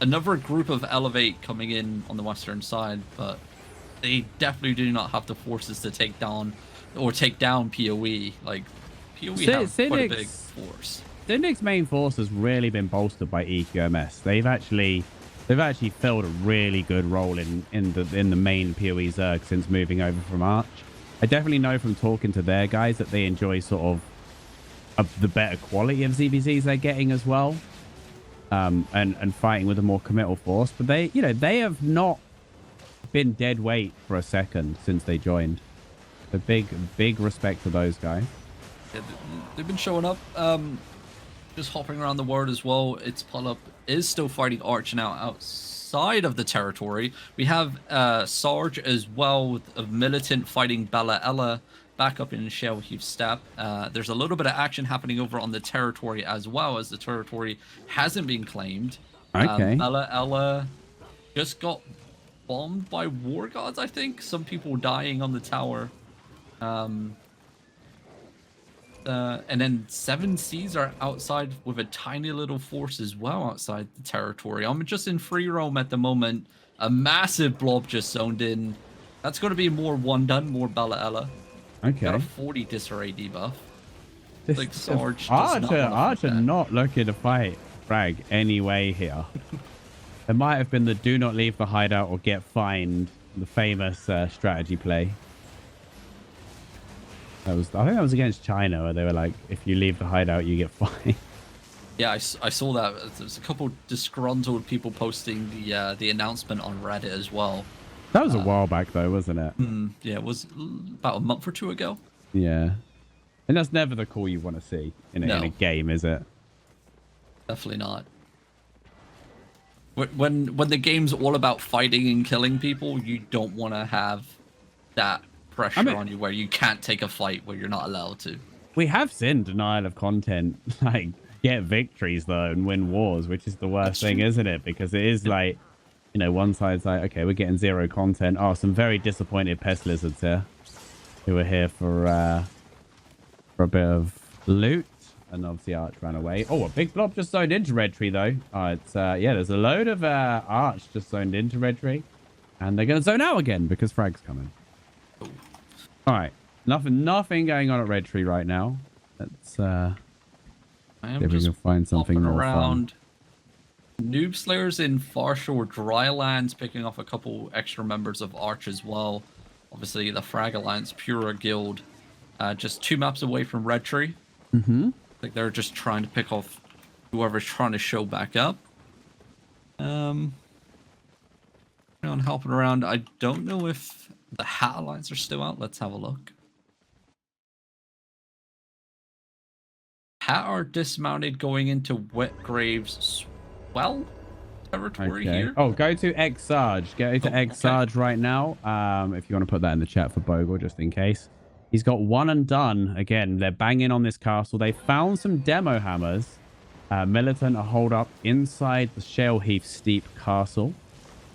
Another group of Elevate coming in on the western side, but they definitely do not have the forces to take down PoE. Like PoE has quite a big force. Syndic's main force has really been bolstered by EQMS. They've actually filled a really good role in the main PoE Zerg since moving over from Arch. I definitely know from talking to their guys that they enjoy sort of the better quality of ZBZs they're getting as well, and fighting with a more committal force. But they have not been dead weight for a second since they joined. A big respect to those guys. Yeah, they've been showing up. Just hopping around the world as well. It's Pull-Up is still fighting Arch now outside of the territory. We have Sarge as well of Militant fighting Bella Ella back up in Shell Heap Step. There's a little bit of action happening over on the territory as well, as the territory hasn't been claimed. Okay. Bella Ella just got bombed by War Gods, I think. Some people dying on the tower. And then 7 Seas are outside with a tiny little force as well outside the territory. I'm just in free roam at the moment. A massive blob just zoned in. That's going to be more one done, more Bella Ella. Okay. Got a 40 disarray debuff. Like Sarge Archer not looking to fight Frag anyway here. There might have been the do not leave the hideout or get fined, the famous strategy play. I think that was against China, where they were like, if you leave the hideout, you get fined. Yeah, I saw that. There's a couple disgruntled people posting the announcement on Reddit as well. That was a while back, though, wasn't it? Yeah, it was about a month or 2 ago. Yeah. And that's never the call you want to see in a game, is it? Definitely not. When the game's all about fighting and killing people, you don't want to have that pressure on you where you can't take a fight where you're not allowed to. We have seen denial of content like get victories though and win wars, which is the worst thing, isn't it? Because it is like, you know, one side's like, okay, we're getting 0 content. Oh, some very disappointed pest lizards here who are here for a bit of loot. And obviously Arch ran away. Oh, a big blob just zoned into Red Tree though. It's yeah, there's a load of Arch just zoned into Red Tree, and they're gonna zone out again because Frag's coming. All right, nothing going on at Red Tree right now. Let's see if we can find something more around. Fun. Noob Slayers in Farshore Drylands, picking off a couple extra members of Arch as well. Obviously, the Frag Alliance Pura Guild, just 2 maps away from Red Tree. Mm-hmm. Like they're just trying to pick off whoever's trying to show back up. On helping around. I don't know if the Hat Alliance are still out. Let's have a look. Hat are dismounted going into Wetgrave's Swell territory here. Oh, go to X Sarge. Go to X Sarge right now. If you want to put that in the chat for Bogul, just in case. He's got one and done. Again, they're banging on this castle. They found some demo hammers. Militant are holed up inside the Shale Heath Steep Castle.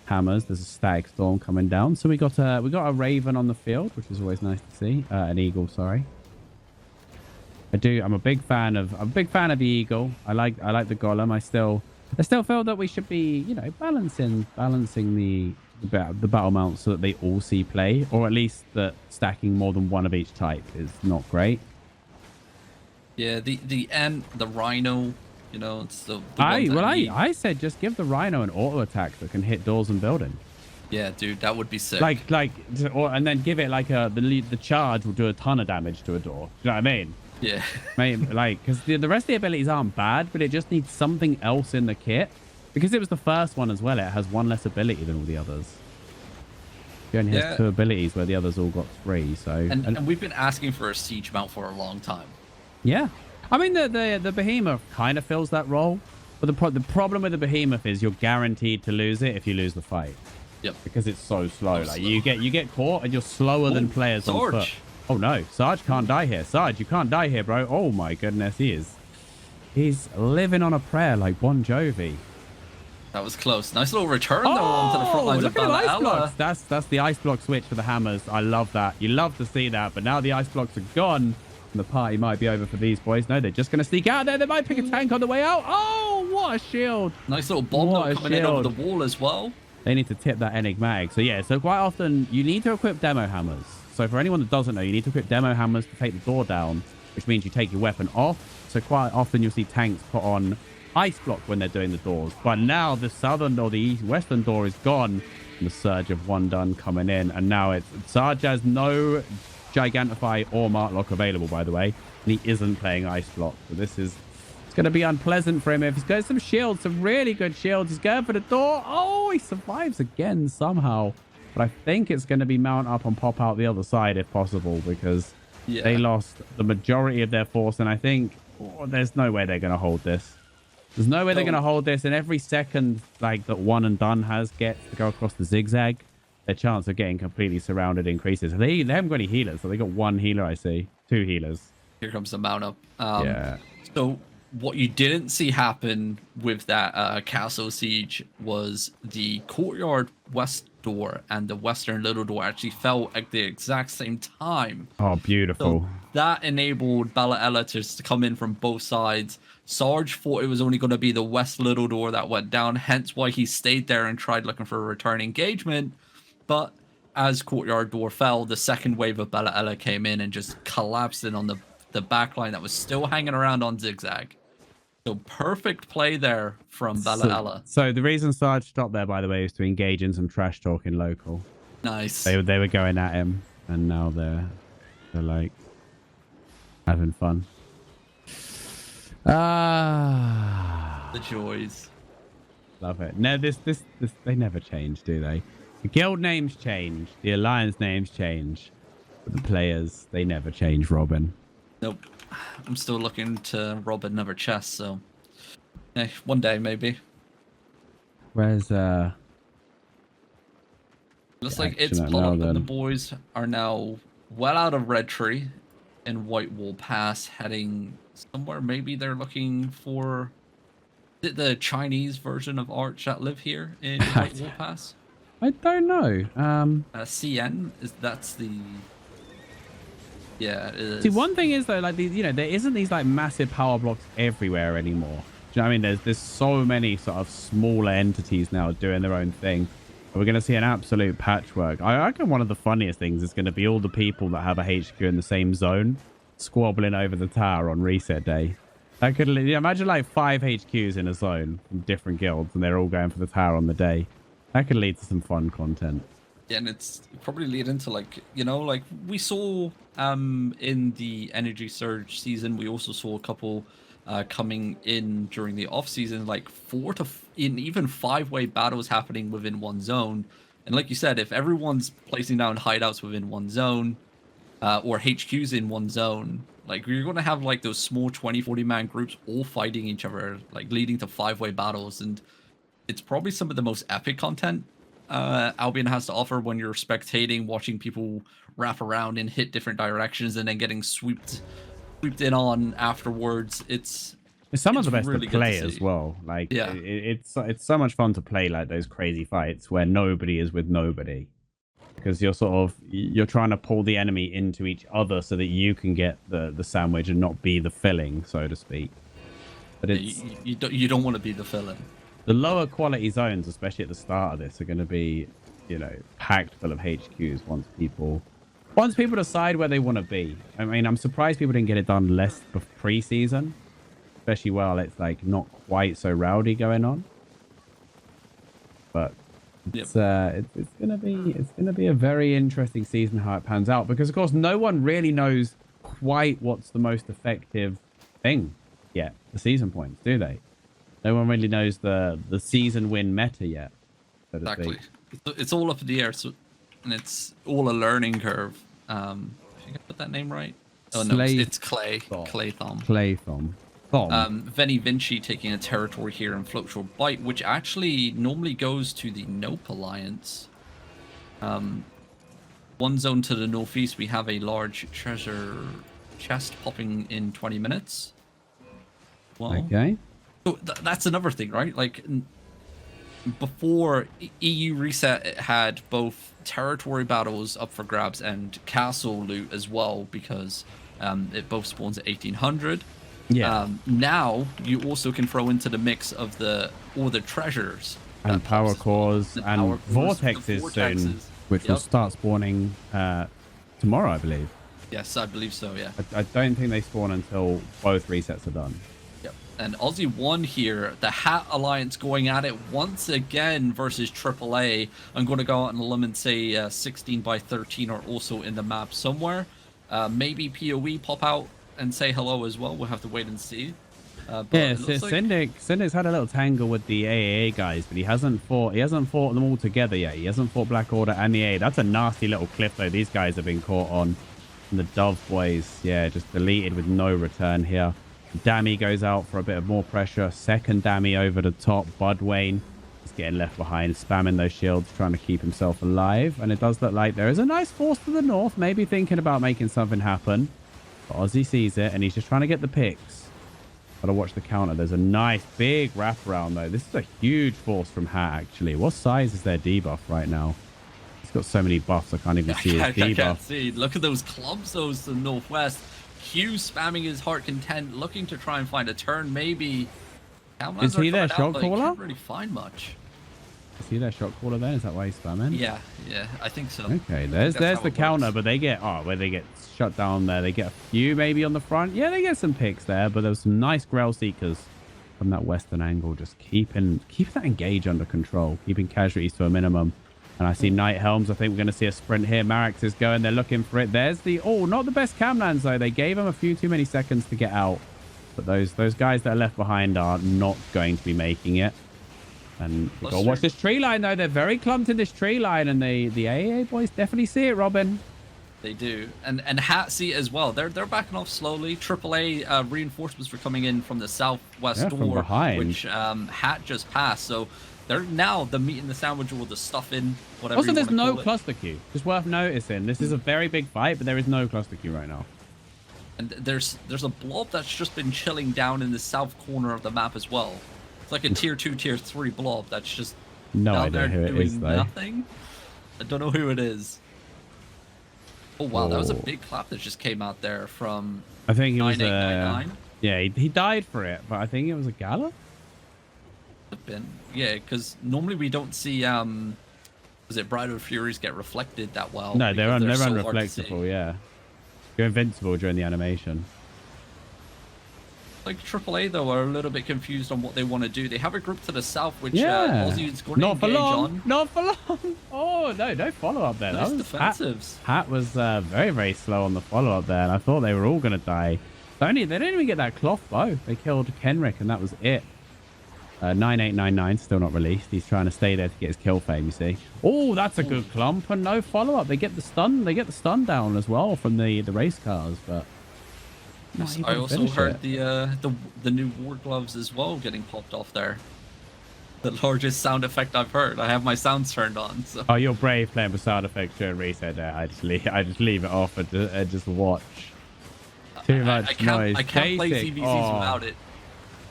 Hammers. There's a static storm coming down. So we got a raven on the field, which is always nice to see. An eagle, sorry. I'm a big fan of the eagle. I like the golem. I still feel that we should be, you know, balancing the battle mounts so that they all see play, or at least that stacking more than one of each type is not great. Yeah, the rhino, you know, it's the I said just give the rhino an auto attack that can hit doors and building. Yeah, dude, that would be sick. And then give it like the charge will do a ton of damage to a door. Do you know what I mean? Yeah. Maybe, like, because the rest of the abilities aren't bad, but it just needs something else in the kit. Because it was the first one as well, it has 1 less ability than all the others. He only has 2 abilities where the others all got 3. So and we've been asking for a siege mount for a long time. Yeah, I mean the behemoth kind of fills that role, but the problem with the behemoth is you're guaranteed to lose it if you lose the fight. Yep. Because it's so slow. Like you get caught and you're slower than players Sarge. on foot. Oh no, Sarge can't die here. Sarge, you can't die here, bro. Oh my goodness, he's living on a prayer like Bon Jovi. That was close. Nice little return though onto the front lines of Valhalla. That's the ice block switch for the hammers. I love that. You love to see that, but now the ice blocks are gone. And the party might be over for these boys. No, they're just going to sneak out there. They might pick a tank on the way out. Oh, what a shield. Nice little bomb coming in over the wall as well. They need to tip that enigmatic. So yeah, so quite often you need to equip demo hammers. So for anyone that doesn't know, you need to equip demo hammers to take the door down, which means you take your weapon off. So quite often you'll see tanks put on ice block when they're doing the doors. But now the southern or the western door is gone. And the surge of 1 done coming in. And now it's Sarge has no Gigantify or Martlock available, by the way. And he isn't playing ice block. So this is... It's going to be unpleasant for him. If he's got some shields, some really good shields. He's going for the door. Oh, he survives again somehow. But I think it's going to be mount up and pop out the other side if possible. Because they lost the majority of their force. And I think there's no way they're going to hold this. There's no way they're going to hold this. And every second like that 1 and done gets to go across the zigzag, their chance of getting completely surrounded increases. They haven't got any healers. So they got 1 healer, I see. 2 healers. Here comes the mount up. Yeah. So what you didn't see happen with that castle siege was the courtyard west door and the western little door actually fell at the exact same time. Oh, beautiful. So that enabled Bella to come in from both sides. Sarge thought it was only going to be the west little door that went down, hence why he stayed there and tried looking for a return engagement. But as courtyard door fell, the second wave of Bella came in and just collapsed in on the back line that was still hanging around on zigzag. So perfect play there from Bella. So the reason Sarge stopped there, by the way, is to engage in some trash talk in local. Nice. They were going at him, and now they're like having fun. The joys. Love it. No, this they never change, do they? The guild names change, the alliance names change, but the players, they never change, Robin. Nope. I'm still looking to rob another chest, so one day maybe. Where's looks like it's pulled up and the boys are now well out of Red Tree, in White Wall Pass, heading somewhere. Maybe they're looking for the Chinese version of Arch that live here in White Wall Pass. I don't know. CN that's the. Yeah, it is. See, one thing is though, like these, there isn't these like massive power blocks everywhere anymore. Do you know what I mean? There's so many sort of smaller entities now doing their own thing. We're going to see an absolute patchwork. I reckon one of the funniest things is going to be all the people that have a HQ in the same zone squabbling over the tower on reset day. That could imagine like 5 HQs in a zone from different guilds, and they're all going for the tower on the day. That could lead to some fun content. Yeah, and it's probably lead into like like we saw in the Energy Surge season. We also saw a couple coming in during the off season, like 4 to even 5-way battles happening within one zone. And like you said, if everyone's placing down hideouts within one zone or HQs in one zone, like you're going to have like those small 20-40 man groups all fighting each other, like leading to 5-way battles. And it's probably some of the most epic content Albion has to offer when you're spectating, watching people wrap around and hit different directions and then getting swooped in on afterwards. It's some of the best really to play as well. Like, yeah, it's so much fun to play like those crazy fights where nobody is with nobody, because you're trying to pull the enemy into each other so that you can get the sandwich and not be the filling, so to speak. But it's you don't want to be the filling. The lower quality zones, especially at the start of this, are going to be packed full of HQs once people decide where they want to be. I mean, I'm surprised people didn't get it done less pre-season, especially while it's like not quite so rowdy going on. But it's gonna be a very interesting season how it pans out, because of course no one really knows quite what's the most effective thing yet. The season points, do they? No one really knows the season win meta yet. So exactly. It's all up in the air, and it's all a learning curve. I think I put that name right. Oh no, it's Clay. Claythom. Veni Vinci taking a territory here in Floatshore Bight, which actually normally goes to the Nope Alliance. One zone to the northeast, we have a large treasure chest popping in 20 minutes. Well, okay. So that's another thing, right? Like before EU reset, it had both territory battles up for grabs and castle loot as well, because it both spawns at 1800. Yeah. Now you also can throw into the mix of all the treasures and power cores and vortexes soon, which will start spawning tomorrow, I believe. Yes, I believe so. Yeah. I don't think they spawn until both resets are done. And Aussie 1 here, the Hat Alliance going at it once again versus AAA. I'm going to go out on a limb and say 16 by 13 are also in the map somewhere. Maybe PoE pop out and say hello as well. We'll have to wait and see. Yeah, Syndic's had a little tangle with the AAA guys, but he hasn't fought them all together yet. He hasn't fought Black Order and the AA. That's a nasty little cliff though these guys have been caught on. And the Dove boys, yeah, just deleted with no return here. Dammy goes out for a bit of more pressure. Second Dammy over the top. Budwayne is getting left behind, spamming those shields, trying to keep himself alive. And it does look like there is a nice force to the north, maybe thinking about making something happen. But Aussie sees it, and he's just trying to get the picks. Gotta watch the counter. There's a nice big wraparound, though. This is a huge force from Hat, actually. What size is their debuff right now? He's got so many buffs, I can't even see his debuff. I can't see. Look at those clubs, those to the northwest. Q spamming his heart content, looking to try and find a turn. Maybe is he their shot caller? Can't really find much. Is he their shot caller then? Is that why he's spamming? Yeah, I think so. Okay, there's the counter, but they get where they get shut down there. They get a few maybe on the front. Yeah, they get some picks there, but there's some nice Grail Seekers from that western angle, just keeping that engage under control, keeping casualties to a minimum. And I see Night Helms. I think we're going to see a sprint here. Marix is going. They're looking for it. There's the... Oh, not the best camlands, though. They gave him a few too many seconds to get out. But those guys that are left behind are not going to be making it. And you've got to watch this tree line, though. They're very clumped in this tree line. And the AA boys definitely see it, Robin. They do. And Hat see it as well. They're backing off slowly. AAA reinforcements were coming in from the southwest door, behind. Which Hat just passed. So... they're now the meat in the sandwich or the stuff in, whatever. Also, there's no cluster queue. Just worth noticing. This is a very big fight, but there is no cluster queue right now. And there's a blob that's just been chilling down in the south corner of the map as well. It's like a tier 2, tier 3 blob that's just down there doing nothing. I don't know who it is. Oh wow, that was a big clap that just came out there from. I think it was 9899. Yeah, he died for it, but I think it was a gala. Yeah, because normally we don't see was it Bridal Furies get reflected that well? No, they're so unreflectable. Yeah, you're invincible during the animation. Like AAA though are a little bit confused on what they want to do. They have a group to the south which Aussie is going to engage on. Not for long. Oh no follow up there. Nice That was defensives. Hat was very, very slow on the follow up there, and I thought they were all going to die. They didn't even get that cloth bow. They killed Kenrick, and that was it. 9899 still not released. He's trying to stay there to get his kill fame, you see. Oh, that's a good clump, and no follow up. They get the stun. They get the stun down as well from the race cars, but. Yes, I also heard the new war gloves as well getting popped off there. The largest sound effect I've heard. I have my sounds turned on. So. Oh, you're brave playing with sound effects during reset there. I just leave it off and just watch. Too much noise. I can't play ZVZs without it.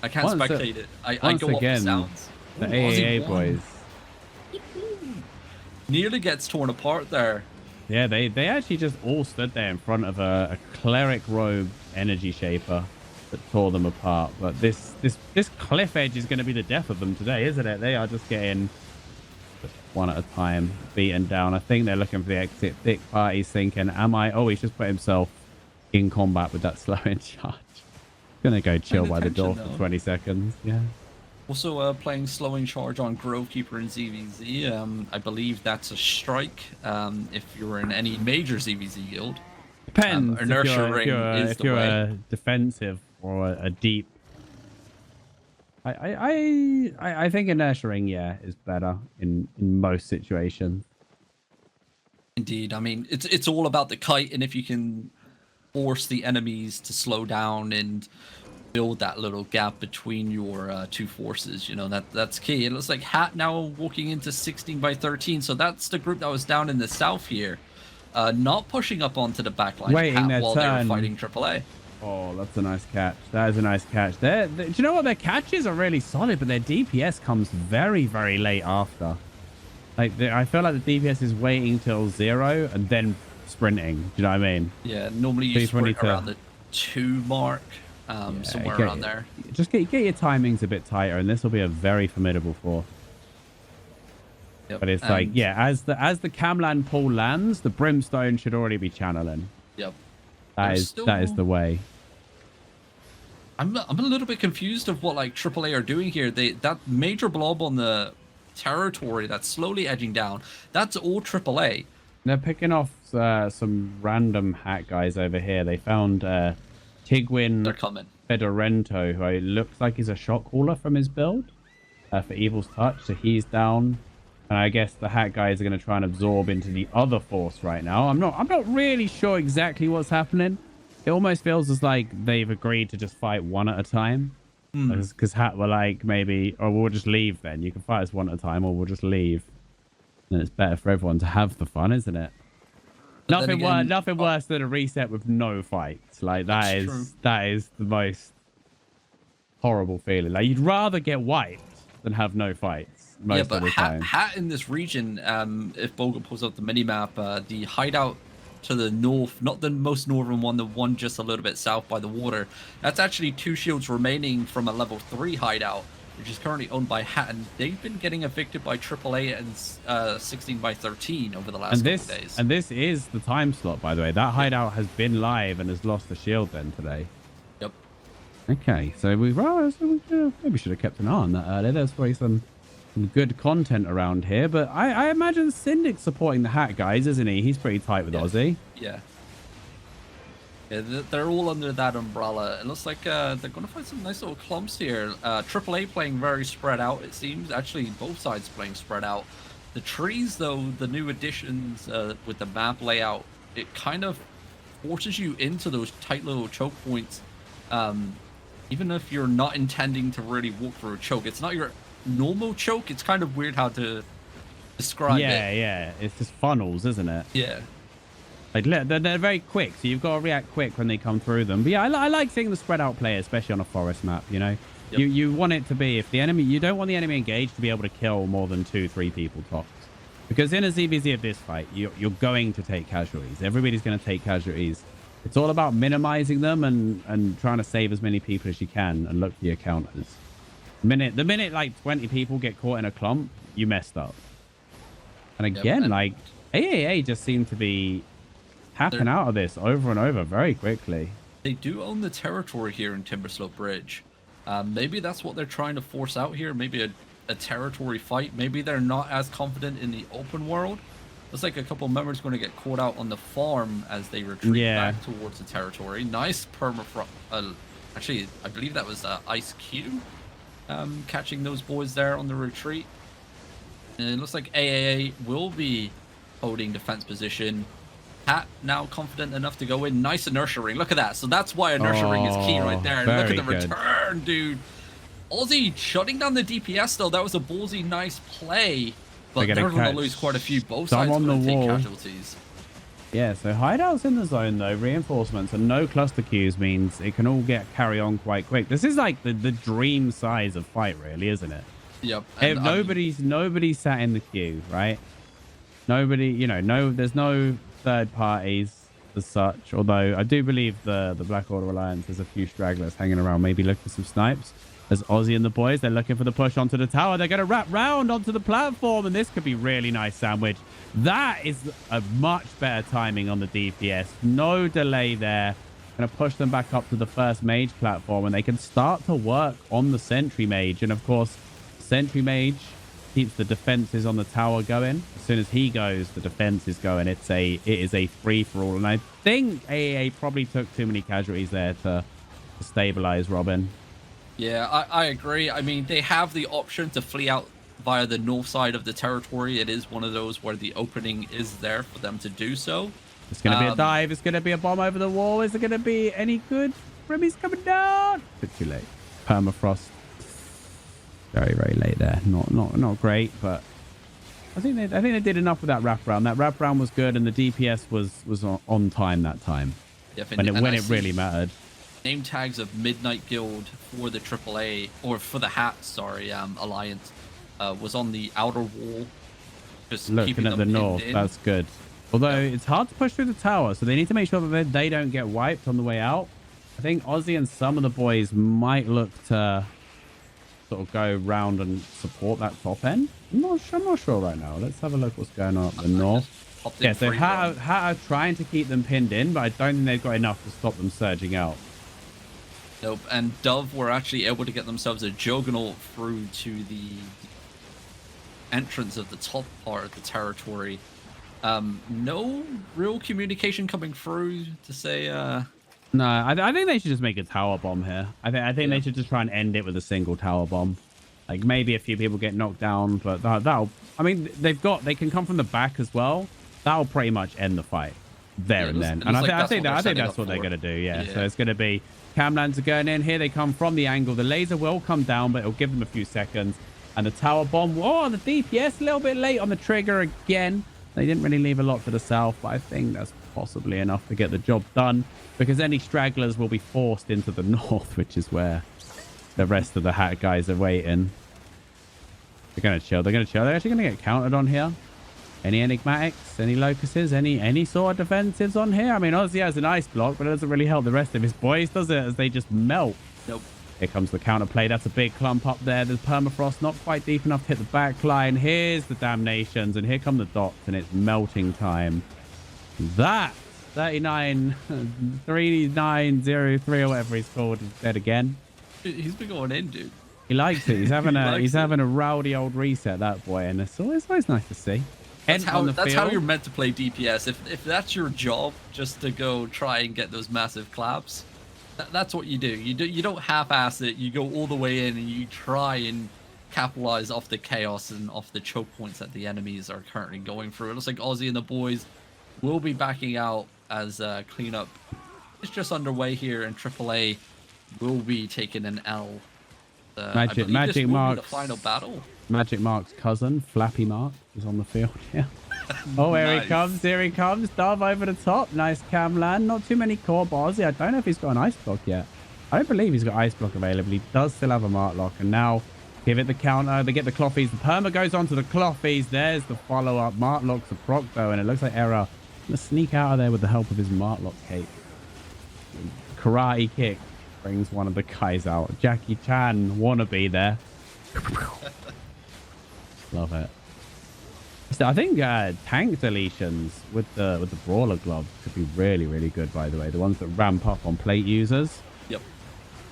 I can't spectate it. I go off the sounds. The AAA boys. Nearly gets torn apart there. Yeah, they actually just all stood there in front of a cleric robe energy shaper that tore them apart. But this cliff edge is going to be the death of them today, isn't it? They are just getting just one at a time beaten down. I think they're looking for the exit. Thick Party's thinking, am I? Oh, he's just put himself in combat with that slow in charge. Gonna go chill by the door for 20 seconds. Yeah. Also playing slow in charge on Grovekeeper and ZVZ. I believe that's a strike if you're in any major ZVZ guild. Depends. Inertia ring is the way. A defensive or a deep. I think inertia ring, yeah, is better in most situations. Indeed. I mean, it's all about the kite, and if you can force the enemies to slow down and build that little gap between your two forces, you know, that's key. It looks like Hat now walking into 16 by 13, so that's the group that was down in the south here, not pushing up onto the backline waiting their while turn. they were fighting AAA. Oh, that's a nice catch. That is a nice catch. Do you know what? Their catches are really solid, but their DPS comes very, very late after. Like, I feel like the DPS is waiting till 0 and then sprinting. Do you know what I mean? Yeah, normally you sprint around the 2 mark, somewhere around there. Just get your timings a bit tighter, and this will be a very formidable force. Yep. But it's like, yeah, as the Camland pool lands, the Brimstone should already be channeling. Yep. That is the way. I'm a little bit confused of what like AAA are doing here. That major blob on the territory that's slowly edging down, that's all AAA. They're picking off some random hat guys over here. They found Tigwin Fedorento, who looks like he's a shock caller from his build for Evil's Touch. So he's down. And I guess the hat guys are going to try and absorb into the other force right now. I'm not really sure exactly what's happening. It almost feels as like they've agreed to just fight one at a time. Because Hat were like, maybe, or we'll just leave then. You can fight us one at a time, or we'll just leave. And it's better for everyone to have the fun, isn't it? Nothing worse than a reset with no fights. Like that is the most horrible feeling. Like you'd rather get wiped than have no fights most of the time. Hat in this region, if Bogul pulls up the minimap, the hideout to the north, not the most northern one, the one just a little bit south by the water, that's actually 2 shields remaining from a level 3 hideout, which is currently owned by Hat, and they've been getting evicted by AAA and 16 by 13 over the last couple days. And this is the time slot, by the way. That hideout has been live and has lost the shield then today. Yep. Okay, so we maybe should have kept an eye on that earlier. There's probably some good content around here, but I imagine Syndic's supporting the Hat guys, isn't he? He's pretty tight with Aussie. Yeah, they're all under that umbrella. It looks like they're going to find some nice little clumps here. AAA playing very spread out, it seems. Actually, both sides playing spread out. The trees, though, the new additions with the map layout, it kind of forces you into those tight little choke points. Even if you're not intending to really walk through a choke, it's not your normal choke. It's kind of weird how to describe it. Yeah, it's just funnels, isn't it? Yeah. Like they're very quick, so you've got to react quick when they come through them. But yeah, I like seeing the spread out play, especially on a forest map. You know, yep. you want it to be, if the enemy, you don't want the enemy engaged to be able to kill more than 2-3 people tops, because in a ZVZ of this fight, you're going to take casualties. Everybody's going to take casualties. It's all about minimizing them and trying to save as many people as you can and look for your counters. The minute like 20 people get caught in a clump, you messed up. And again, yep, like AAA just seem to be tapping out of this over and over very quickly. They do own the territory here in Timberslope Bridge. Maybe that's what they're trying to force out here. Maybe a territory fight. Maybe they're not as confident in the open world. Looks like a couple members going to get caught out on the farm as they retreat back towards the territory. Nice permafrost. Actually, I believe that was Ice Cube catching those boys there on the retreat. And it looks like AAA will be holding defense position. Hat now confident enough to go in. Nice inertia ring. Look at that. So that's why inertia ring is key right there. And look at the return, dude. Aussie shutting down the DPS though. That was a ballsy, nice play. But they're going to lose quite a few. Both sides are going to take casualties. Yeah, so hideouts in the zone though, reinforcements and no cluster queues means it can all carry on quite quick. This is like the dream size of fight, really, isn't it? Yep. If nobody's sat in the queue, right? Nobody, you know, there's no third parties as such, although I do believe the Black Order Alliance has a few stragglers hanging around, maybe look for some snipes. As Aussie and the boys, they're looking for the push onto the tower. They're going to wrap round onto the platform, and this could be really nice sandwich. That is a much better timing on the DPS. No delay there. Going to push them back up to the first mage platform, and they can start to work on the sentry mage. And of course, sentry mage keeps the defenses on the tower going. As soon as he goes, the defense is going. It is a free-for-all. And I think AAA probably took too many casualties there to stabilize Robin. Yeah, I agree. I mean, they have the option to flee out via the north side of the territory. It is one of those where the opening is there for them to do so. It's going to be a dive. It's going to be a bomb over the wall. Is it going to be any good? Remy's coming down. Bit too late. Permafrost. Very, very late there. Not great, but I think they did enough with that wraparound. That wraparound was good, and the DPS was on time that time. Yep, when it really mattered. Name tags of Midnight Guild for the AAA, or for the Hat, sorry, Alliance, was on the outer wall. Just looking at the north, that's good. Although it's hard to push through the tower, so they need to make sure that they don't get wiped on the way out. I think Aussie and some of the boys might look to sort of go round and support that top end. I'm not sure right now. Let's have a look what's going on up the north. Yeah, so Hat are trying to keep them pinned in, but I don't think they've got enough to stop them surging out. Nope, and Dove were actually able to get themselves a juggernaut through to the entrance of the top part of the territory. No real communication coming through to say... No, I think they should just make a tower bomb here. I think they should just try and end it with a single tower bomb. Like, maybe a few people get knocked down, but that'll... I mean, they can come from the back as well. That'll pretty much end the fight there and then. And I think that's what they're going to do, yeah. So it's going to be... Camlands are going in. Here they come from the angle. The laser will come down, but it'll give them a few seconds. And the tower bomb. Oh, the DPS a little bit late on the trigger again. They didn't really leave a lot for the south, but I think that's possibly enough to get the job done, because any stragglers will be forced into the north, which is where the rest of the Hat guys are waiting. They're going to chill. They're actually going to get countered on here. Any enigmatics, any locuses, any sort of defensives on here? I mean, Aussie has an ice block, but it doesn't really help the rest of his boys, does it? As they just melt. Nope. Here comes the counterplay. That's a big clump up there. There's permafrost, not quite deep enough to hit the back line. Here's the damnations, and here come the dots, and it's melting time. That 3903 or whatever he's called is dead again. He's been going in, dude. He likes it. He's having a rowdy old reset, that boy, and it's always nice to see. That's how you're meant to play DPS. If that's your job, just to go try and get those massive claps, that's what you do. You don't half-ass it. You go all the way in and you try and capitalize off the chaos and off the choke points that the enemies are currently going through. It looks like Aussie and the boys will be backing out as cleanup is just underway here, and AAA will be taking an L. Magic Mark's the final battle. Magic Mark's cousin, Flappy Mark, is on the field. Yeah. Oh, here Nice. he comes. Here he comes. Dove over the top. Nice cam land. Not too many core bars. I don't know if he's got an ice block yet. I don't believe he's got ice block available. He does still have a mark lock. And now give it the counter. They get the cloffies. The perma goes on to the cloffies. There's the follow-up. Mark lock's a proc, though. And it looks like Error going to sneak out of there with the help of his mark lock cape. Karate kick brings one of the guys out. Jackie Chan wannabe there. Love it. So I think tank deletions with the brawler gloves could be really, really good, by the way. The ones that ramp up on plate users. Yep.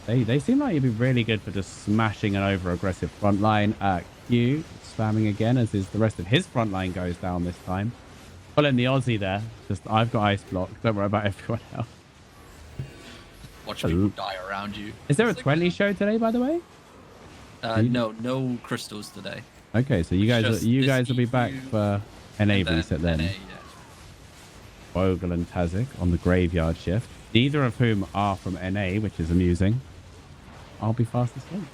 They seem like you'd be really good for just smashing an over aggressive front line. Q spamming again as the rest of his front line goes down this time. Pulling the Aussie there. Just I've got ice block. Don't worry about everyone else. Watch people die around you. Is there a 20 show today, by the way? No crystals today. Okay, so you guys will be back for NA reset then. NA, yeah. Bogul and Tazik on the graveyard shift. Neither of whom are from NA, which is amusing. I'll be fast asleep.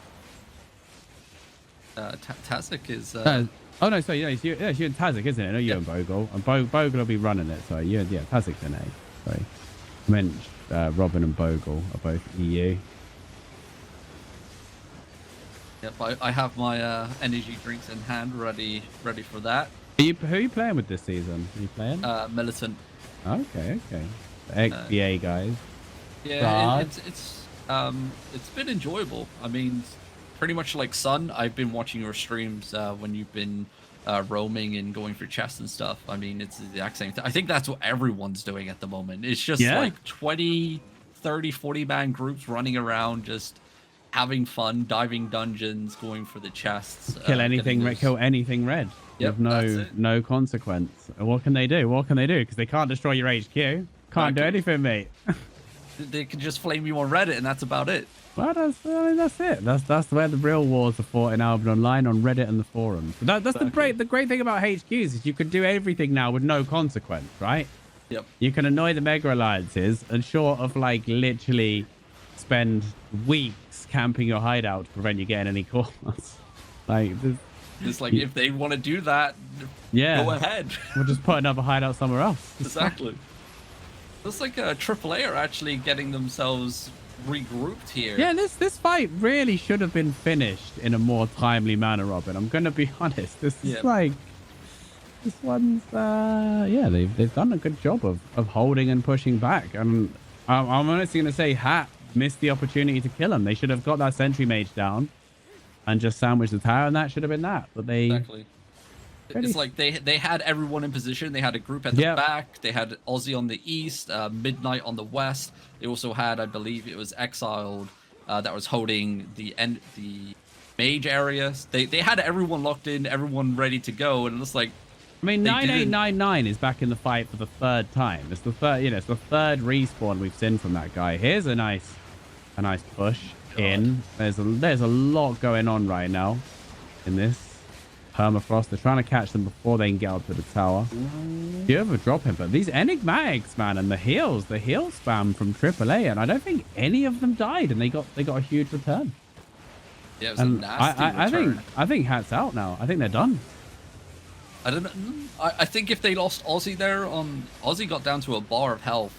Tazik is... oh, no, sorry, it's you and Tazik, isn't it? No, you and Bogul. And Bogul will be running it. Sorry, Tazik's NA. Sorry. I meant Robin and Bogul are both EU. Yep, I have my energy drinks in hand, ready for that. Who are you playing with this season? Are you playing? Militant. Okay. The XBA guys. Yeah, it's been enjoyable. I mean, pretty much like Sun. I've been watching your streams when you've been roaming and going for chests and stuff. I mean, it's the exact same thing. I think that's what everyone's doing at the moment. It's just like 20, 30, 40 man groups running around, just having fun, diving dungeons, going for the chests. Kill anything red. Yep, with no consequence. What can they do? Because they can't destroy your HQ. Can't do anything, mate. They can just flame you on Reddit, and that's about it. Well, that's it. That's where the real wars are fought in Albion Online, on Reddit and the forums. But that's exactly. the great thing about HQs is you can do everything now with no consequence, right? Yep. You can annoy the Mega Alliances, and short of like literally spend weeks camping your hideout to prevent you getting any calls. Like it's like if they want to do that, go ahead. We'll just put another hideout somewhere else. Exactly. Looks like AAA are actually getting themselves regrouped here. Yeah, this fight really should have been finished in a more timely manner, Robin. I'm gonna be honest. This one's they've done a good job of holding and pushing back. And I'm honestly gonna say Hat missed the opportunity to kill him. They should have got that sentry mage down and just sandwiched the tower, and that should have been that. But they exactly. It's like they had everyone in position. They had a group at the back. They had Aussie on the east, Midnight on the west. They also had, I believe it was Exiled, that was holding the mage areas. They had everyone locked in, everyone ready to go, and it's like. I mean, 9899 is back in the fight for the third time. It's the third, it's the third respawn we've seen from that guy. Here's a nice push in. There's a lot going on right now in this. Permafrost. They're trying to catch them before they can get up to the tower. You ever drop him? But these enigmatics, man, and the heal spam from AAA, and I don't think any of them died, and they got a huge return. Yeah, it was a nasty return. I think Hat's out now. I think they're done. I don't know. I think if they lost Aussie there, Aussie got down to a bar of health.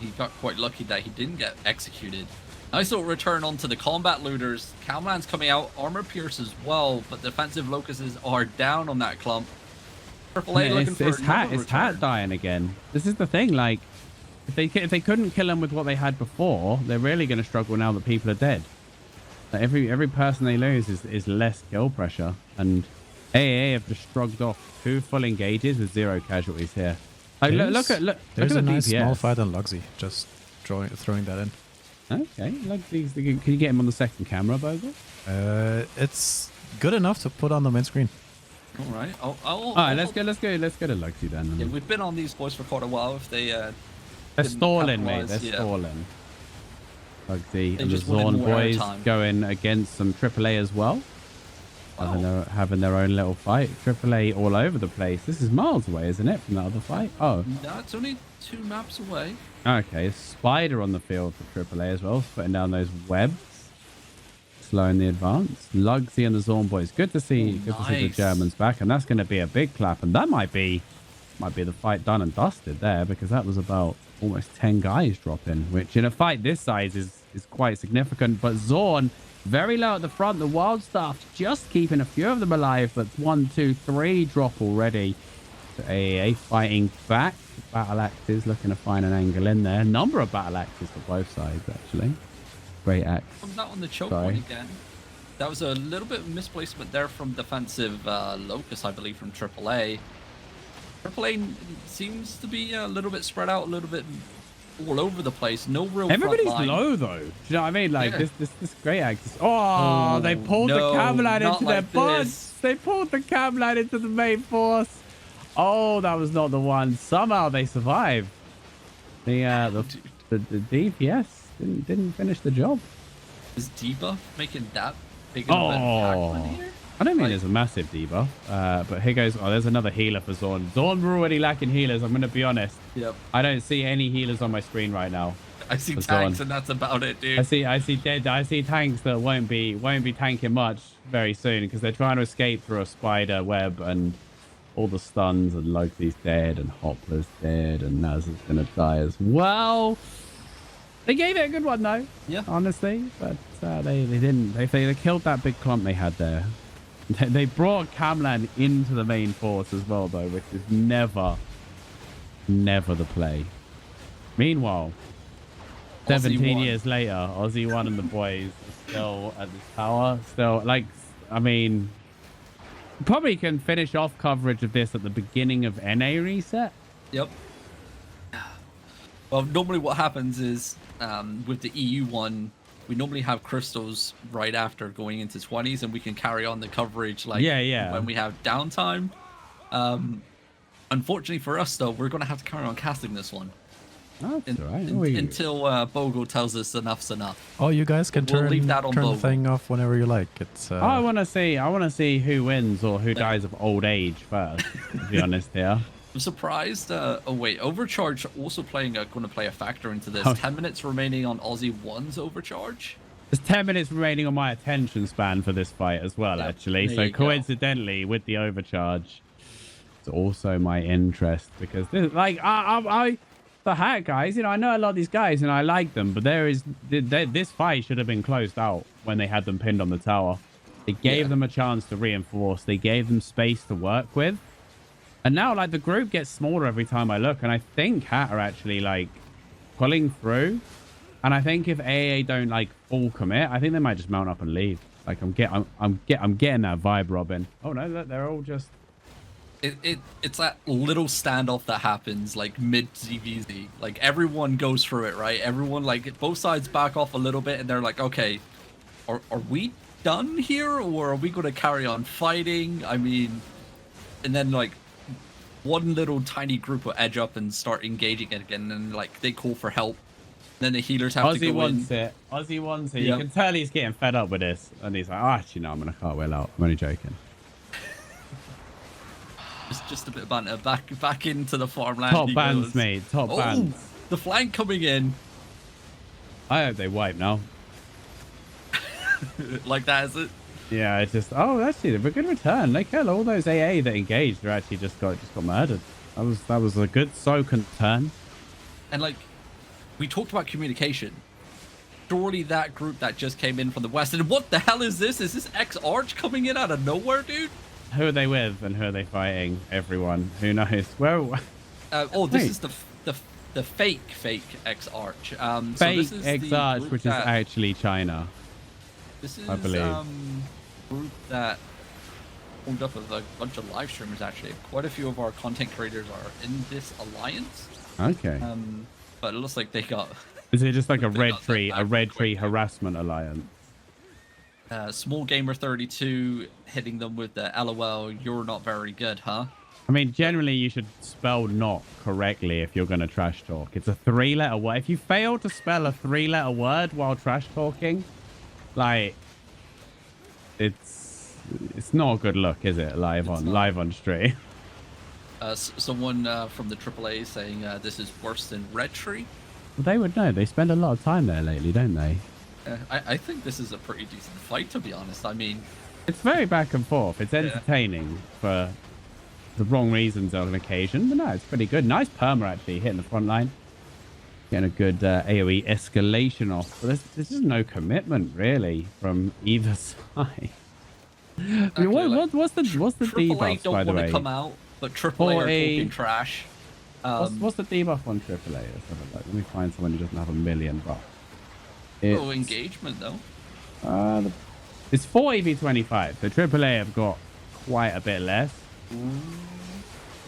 He got quite lucky that he didn't get executed. Nice little return onto the combat looters. Calman's coming out, armor pierce as well, but defensive locusts are down on that clump. AAA looking for it's Hat dying again. This is the thing, like if they couldn't kill him with what they had before, they're really going to struggle now that people are dead. Like every person they lose is less kill pressure, and AA have just shrugged off 2 full engages with 0 casualties here. Like, look at there's the a nice DPS. small fight on Luxy, just throwing that in. Okay, can you get him on the second camera, Bogul? It's good enough to put on the main screen. All right. All right, let's go to Luxy then. Yeah, we've been on these boys for quite a while. If they they're stalling, mate. They're stalling. Luxy and the Zorn boys going against some AAA as well. Wow. Having their own little fight. AAA all over the place. This is miles away, isn't it, from that other fight? Oh. No, it's only 2 maps away. Okay, Spider on the field for AAA as well, putting down those webs, slowing the advance. Lugsy and the Zorn boys. Good to see the Germans back, and that's going to be a big clap, and that might be might be the fight done and dusted there, because that was about almost 10 guys dropping, which in a fight this size is quite significant. But Zorn very low at the front. The wild stuff just keeping a few of them alive, but 1, 2, 3 drop already. So AAA fighting back. Battle axes looking to find an angle in there. Number of battle axes for both sides, actually. Great axe. Comes out on the choke point again. That was a little bit of misplacement there from defensive Locust, I believe, from AAA. AAA seems to be a little bit spread out, a little bit all over the place. No real Everybody's front line. low, though. Do you know what I mean? Like, this great axe. Oh, they pulled the Camline into their butts. They pulled the Camline into the main force. Oh, that was not the one. Somehow they survived. The DPS didn't finish the job. Is debuff making that big of an impact here? I don't mean there's a massive debuff, but here goes. Oh, there's another healer for Zorn. Zorn were already lacking healers. I'm going to be honest. Yep. I don't see any healers on my screen right now. I see tanks, and that's about it, dude. I see tanks that won't be tanking much very soon, because they're trying to escape through a spider web, and all the stuns, and Loki's dead, and Hopper's dead, and Naz is going to die as well. They gave it a good one, though. Yeah. Honestly, but they didn't. They killed that big clump they had there. They brought Camlan into the main force as well, though, which is never the play. Meanwhile, 17 years later, Aussie 1 and the boys are still at this tower. Still, like, I mean, probably can finish off coverage of this at the beginning of NA reset. Yep. Well, normally what happens is with the EU one, we normally have crystals right after going into 20s, and we can carry on the coverage like when we have downtime. Unfortunately for us, though, we're going to have to carry on casting this one. Oh, that's all right. Until Bogul tells us enough's enough. Oh, you guys can turn the thing off whenever you like. It's. I want to see who wins or who dies of old age first. To be honest here. I'm surprised. Oh wait, Overcharge also going to play a factor into this. 10 minutes remaining on Aussie 1's Overcharge. There's 10 minutes remaining on my attention span for this fight as well, actually. So coincidentally, with the Overcharge, it's also my interest, because this, like, the hat guys, you know, I know a lot of these guys and I like them, but this fight should have been closed out when they had them pinned on the tower. They gave them a chance to reinforce. They gave them space to work with. And now, like, the group gets smaller every time I look, and I think Hat are actually, like, pulling through. And I think if AA don't, like, full commit, I think they might just mount up and leave. Like, I'm getting that vibe, Robin. Oh no, they're all just. It's that little standoff that happens like mid ZVZ. Like, everyone goes through it, right? Everyone, like, both sides back off a little bit, and they're like, okay, are we done here, or are we going to carry on fighting? I mean, and then, like, one little tiny group will edge up and start engaging it again, and, like, they call for help. Then the healers have to go in. Aussie wants it. You can tell he's getting fed up with this, and he's like, oh, actually, no, I'm going to cartwheel out. I'm only joking. Just a bit of banter. Back into the farmland. Top bands, mate. Top bands. The flank coming in. I hope they wipe now. Like that, is it? Yeah, it's just. Oh, actually, a good return. They killed all those AA that engaged. They actually just got murdered. That was a good soaking turn. And, like, we talked about communication. Surely that group that just came in from the west. And what the hell is this? Is this X-Arch coming in out of nowhere, dude? Who are they with and who are they fighting? Everyone. Who knows? Well. This is the fake X-Arch. Fake X-Arch, which is actually China. This is, I believe. Group that formed up of a bunch of live streamers, actually. Quite a few of our content creators are in this alliance. Okay. But it looks like they got. Is it just like a red tree harassment alliance? Small Gamer 32 hitting them with the LOL. You're not very good, huh? I mean, generally you should spell "not" correctly if you're going to trash talk. It's a 3-letter word. If you fail to spell a 3-letter word while trash talking, like, it's not a good look, is it? Live on stream. Someone from the AAA saying this is worse than Red Tree. Well, they would know. They spend a lot of time there lately, don't they? I think this is a pretty decent fight, to be honest. I mean, it's very back and forth. It's entertaining for the wrong reasons on occasion. But no, it's pretty good. Nice perma, actually, hitting the front line. Getting a good AoE escalation off. But this is no commitment, really, from either side. I mean, what's the debuff, by the way? Come out, but AAA are talking trash. What's the debuff on AAA? Let me find someone who doesn't have a million buff. Engagement, though. It's 40v25, so AAA have got quite a bit less.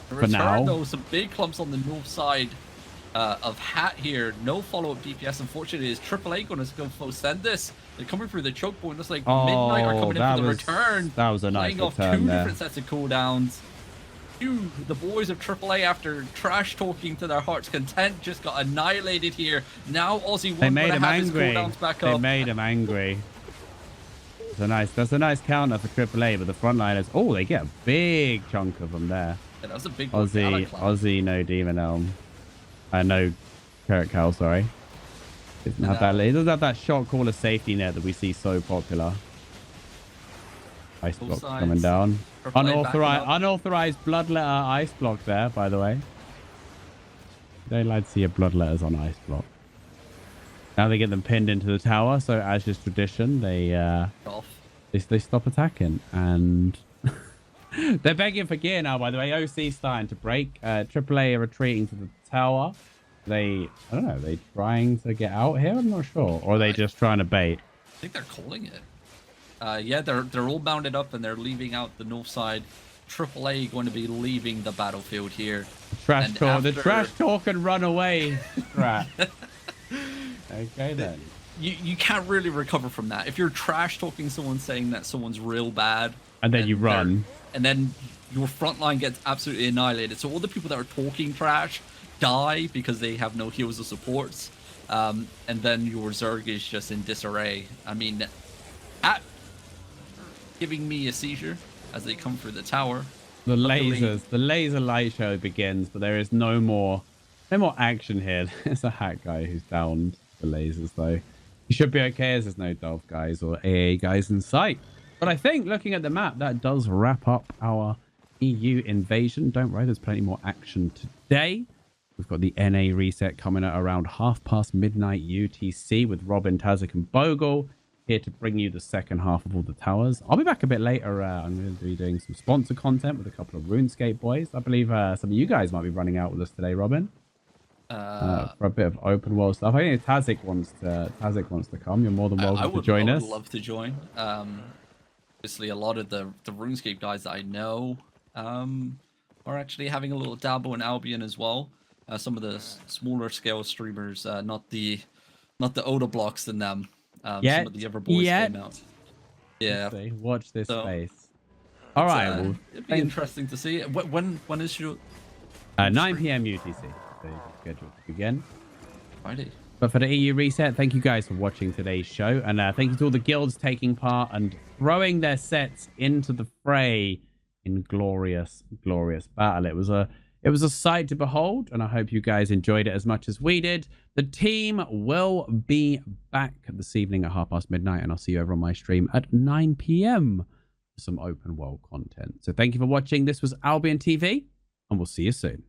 For now, though, some big clumps on the north side of Hat here. No follow-up DPS, unfortunately. Is AAA going to go send this? They're coming through the choke point. Looks like Midnight are coming in for the return. That was a nice return off two there. Different sets of cooldowns. The boys of AAA, after trash talking to their heart's content, just got annihilated here. Now Aussie One going to have his cooldowns back up. They made him angry. That's a nice counter for AAA, but the frontliners, they get a big chunk of them there. Yeah, that was a big Aussie, no Demon Elm. No Carrot Cow, sorry. He doesn't have that shot caller safety net that we see so popular. Ice block coming down. Unauthorized bloodletter ice block there, by the way. Don't like to see your bloodletters on ice block. Now they get them pinned into the tower, so as is tradition, they stop attacking, and they're begging for gear now. By the way, OC's starting to break. AAA are retreating to the tower. I don't know. Are they trying to get out here? I'm not sure. Or are they just trying to bait? I think they're calling it. Yeah, they're all bounded up and they're leaving out the north side. AAA going to be leaving the battlefield here. The trash talk and run away. Right. Okay then. You can't really recover from that. If you're trash talking someone saying that someone's real bad, and then you run, and then your front line gets absolutely annihilated. So all the people that are talking trash die because they have no heals or supports, and then your Zerg is just in disarray. I mean, giving me a seizure as they come through the tower. The laser light show begins, but there is no more action here. There's a Hat guy who's downed the lasers, though. He should be okay as there's no Dolph guys or AA guys in sight. But I think, looking at the map, that does wrap up our EU invasion. Don't worry, there's plenty more action today. We've got the NA reset coming at around midnight UTC with Robin, Tazik, and Bogul here to bring you the second half of all the towers. I'll be back a bit later. I'm going to be doing some sponsor content with a couple of RuneScape boys. I believe some of you guys might be running out with us today, Robin. For a bit of open world stuff. I think Tazik wants to come. You're more than welcome to join us. I would love to join. Obviously, a lot of the RuneScape guys that I know are actually having a little dabble in Albion as well. Some of the smaller scale streamers, not the older blocks than them. Some of the other boys came out. Yeah. Watch this space. All right. Well, it'd be interesting to see. When is your 9 p.m. UTC? So scheduled to begin. Friday. But for the EU reset, thank you guys for watching today's show, and thank you to all the guilds taking part and throwing their sets into the fray in glorious battle. It was a sight to behold, and I hope you guys enjoyed it as much as we did. The team will be back this evening at midnight, and I'll see you over on my stream at 9 p.m. for some open world content. So thank you for watching. This was Albion TV, and we'll see you soon.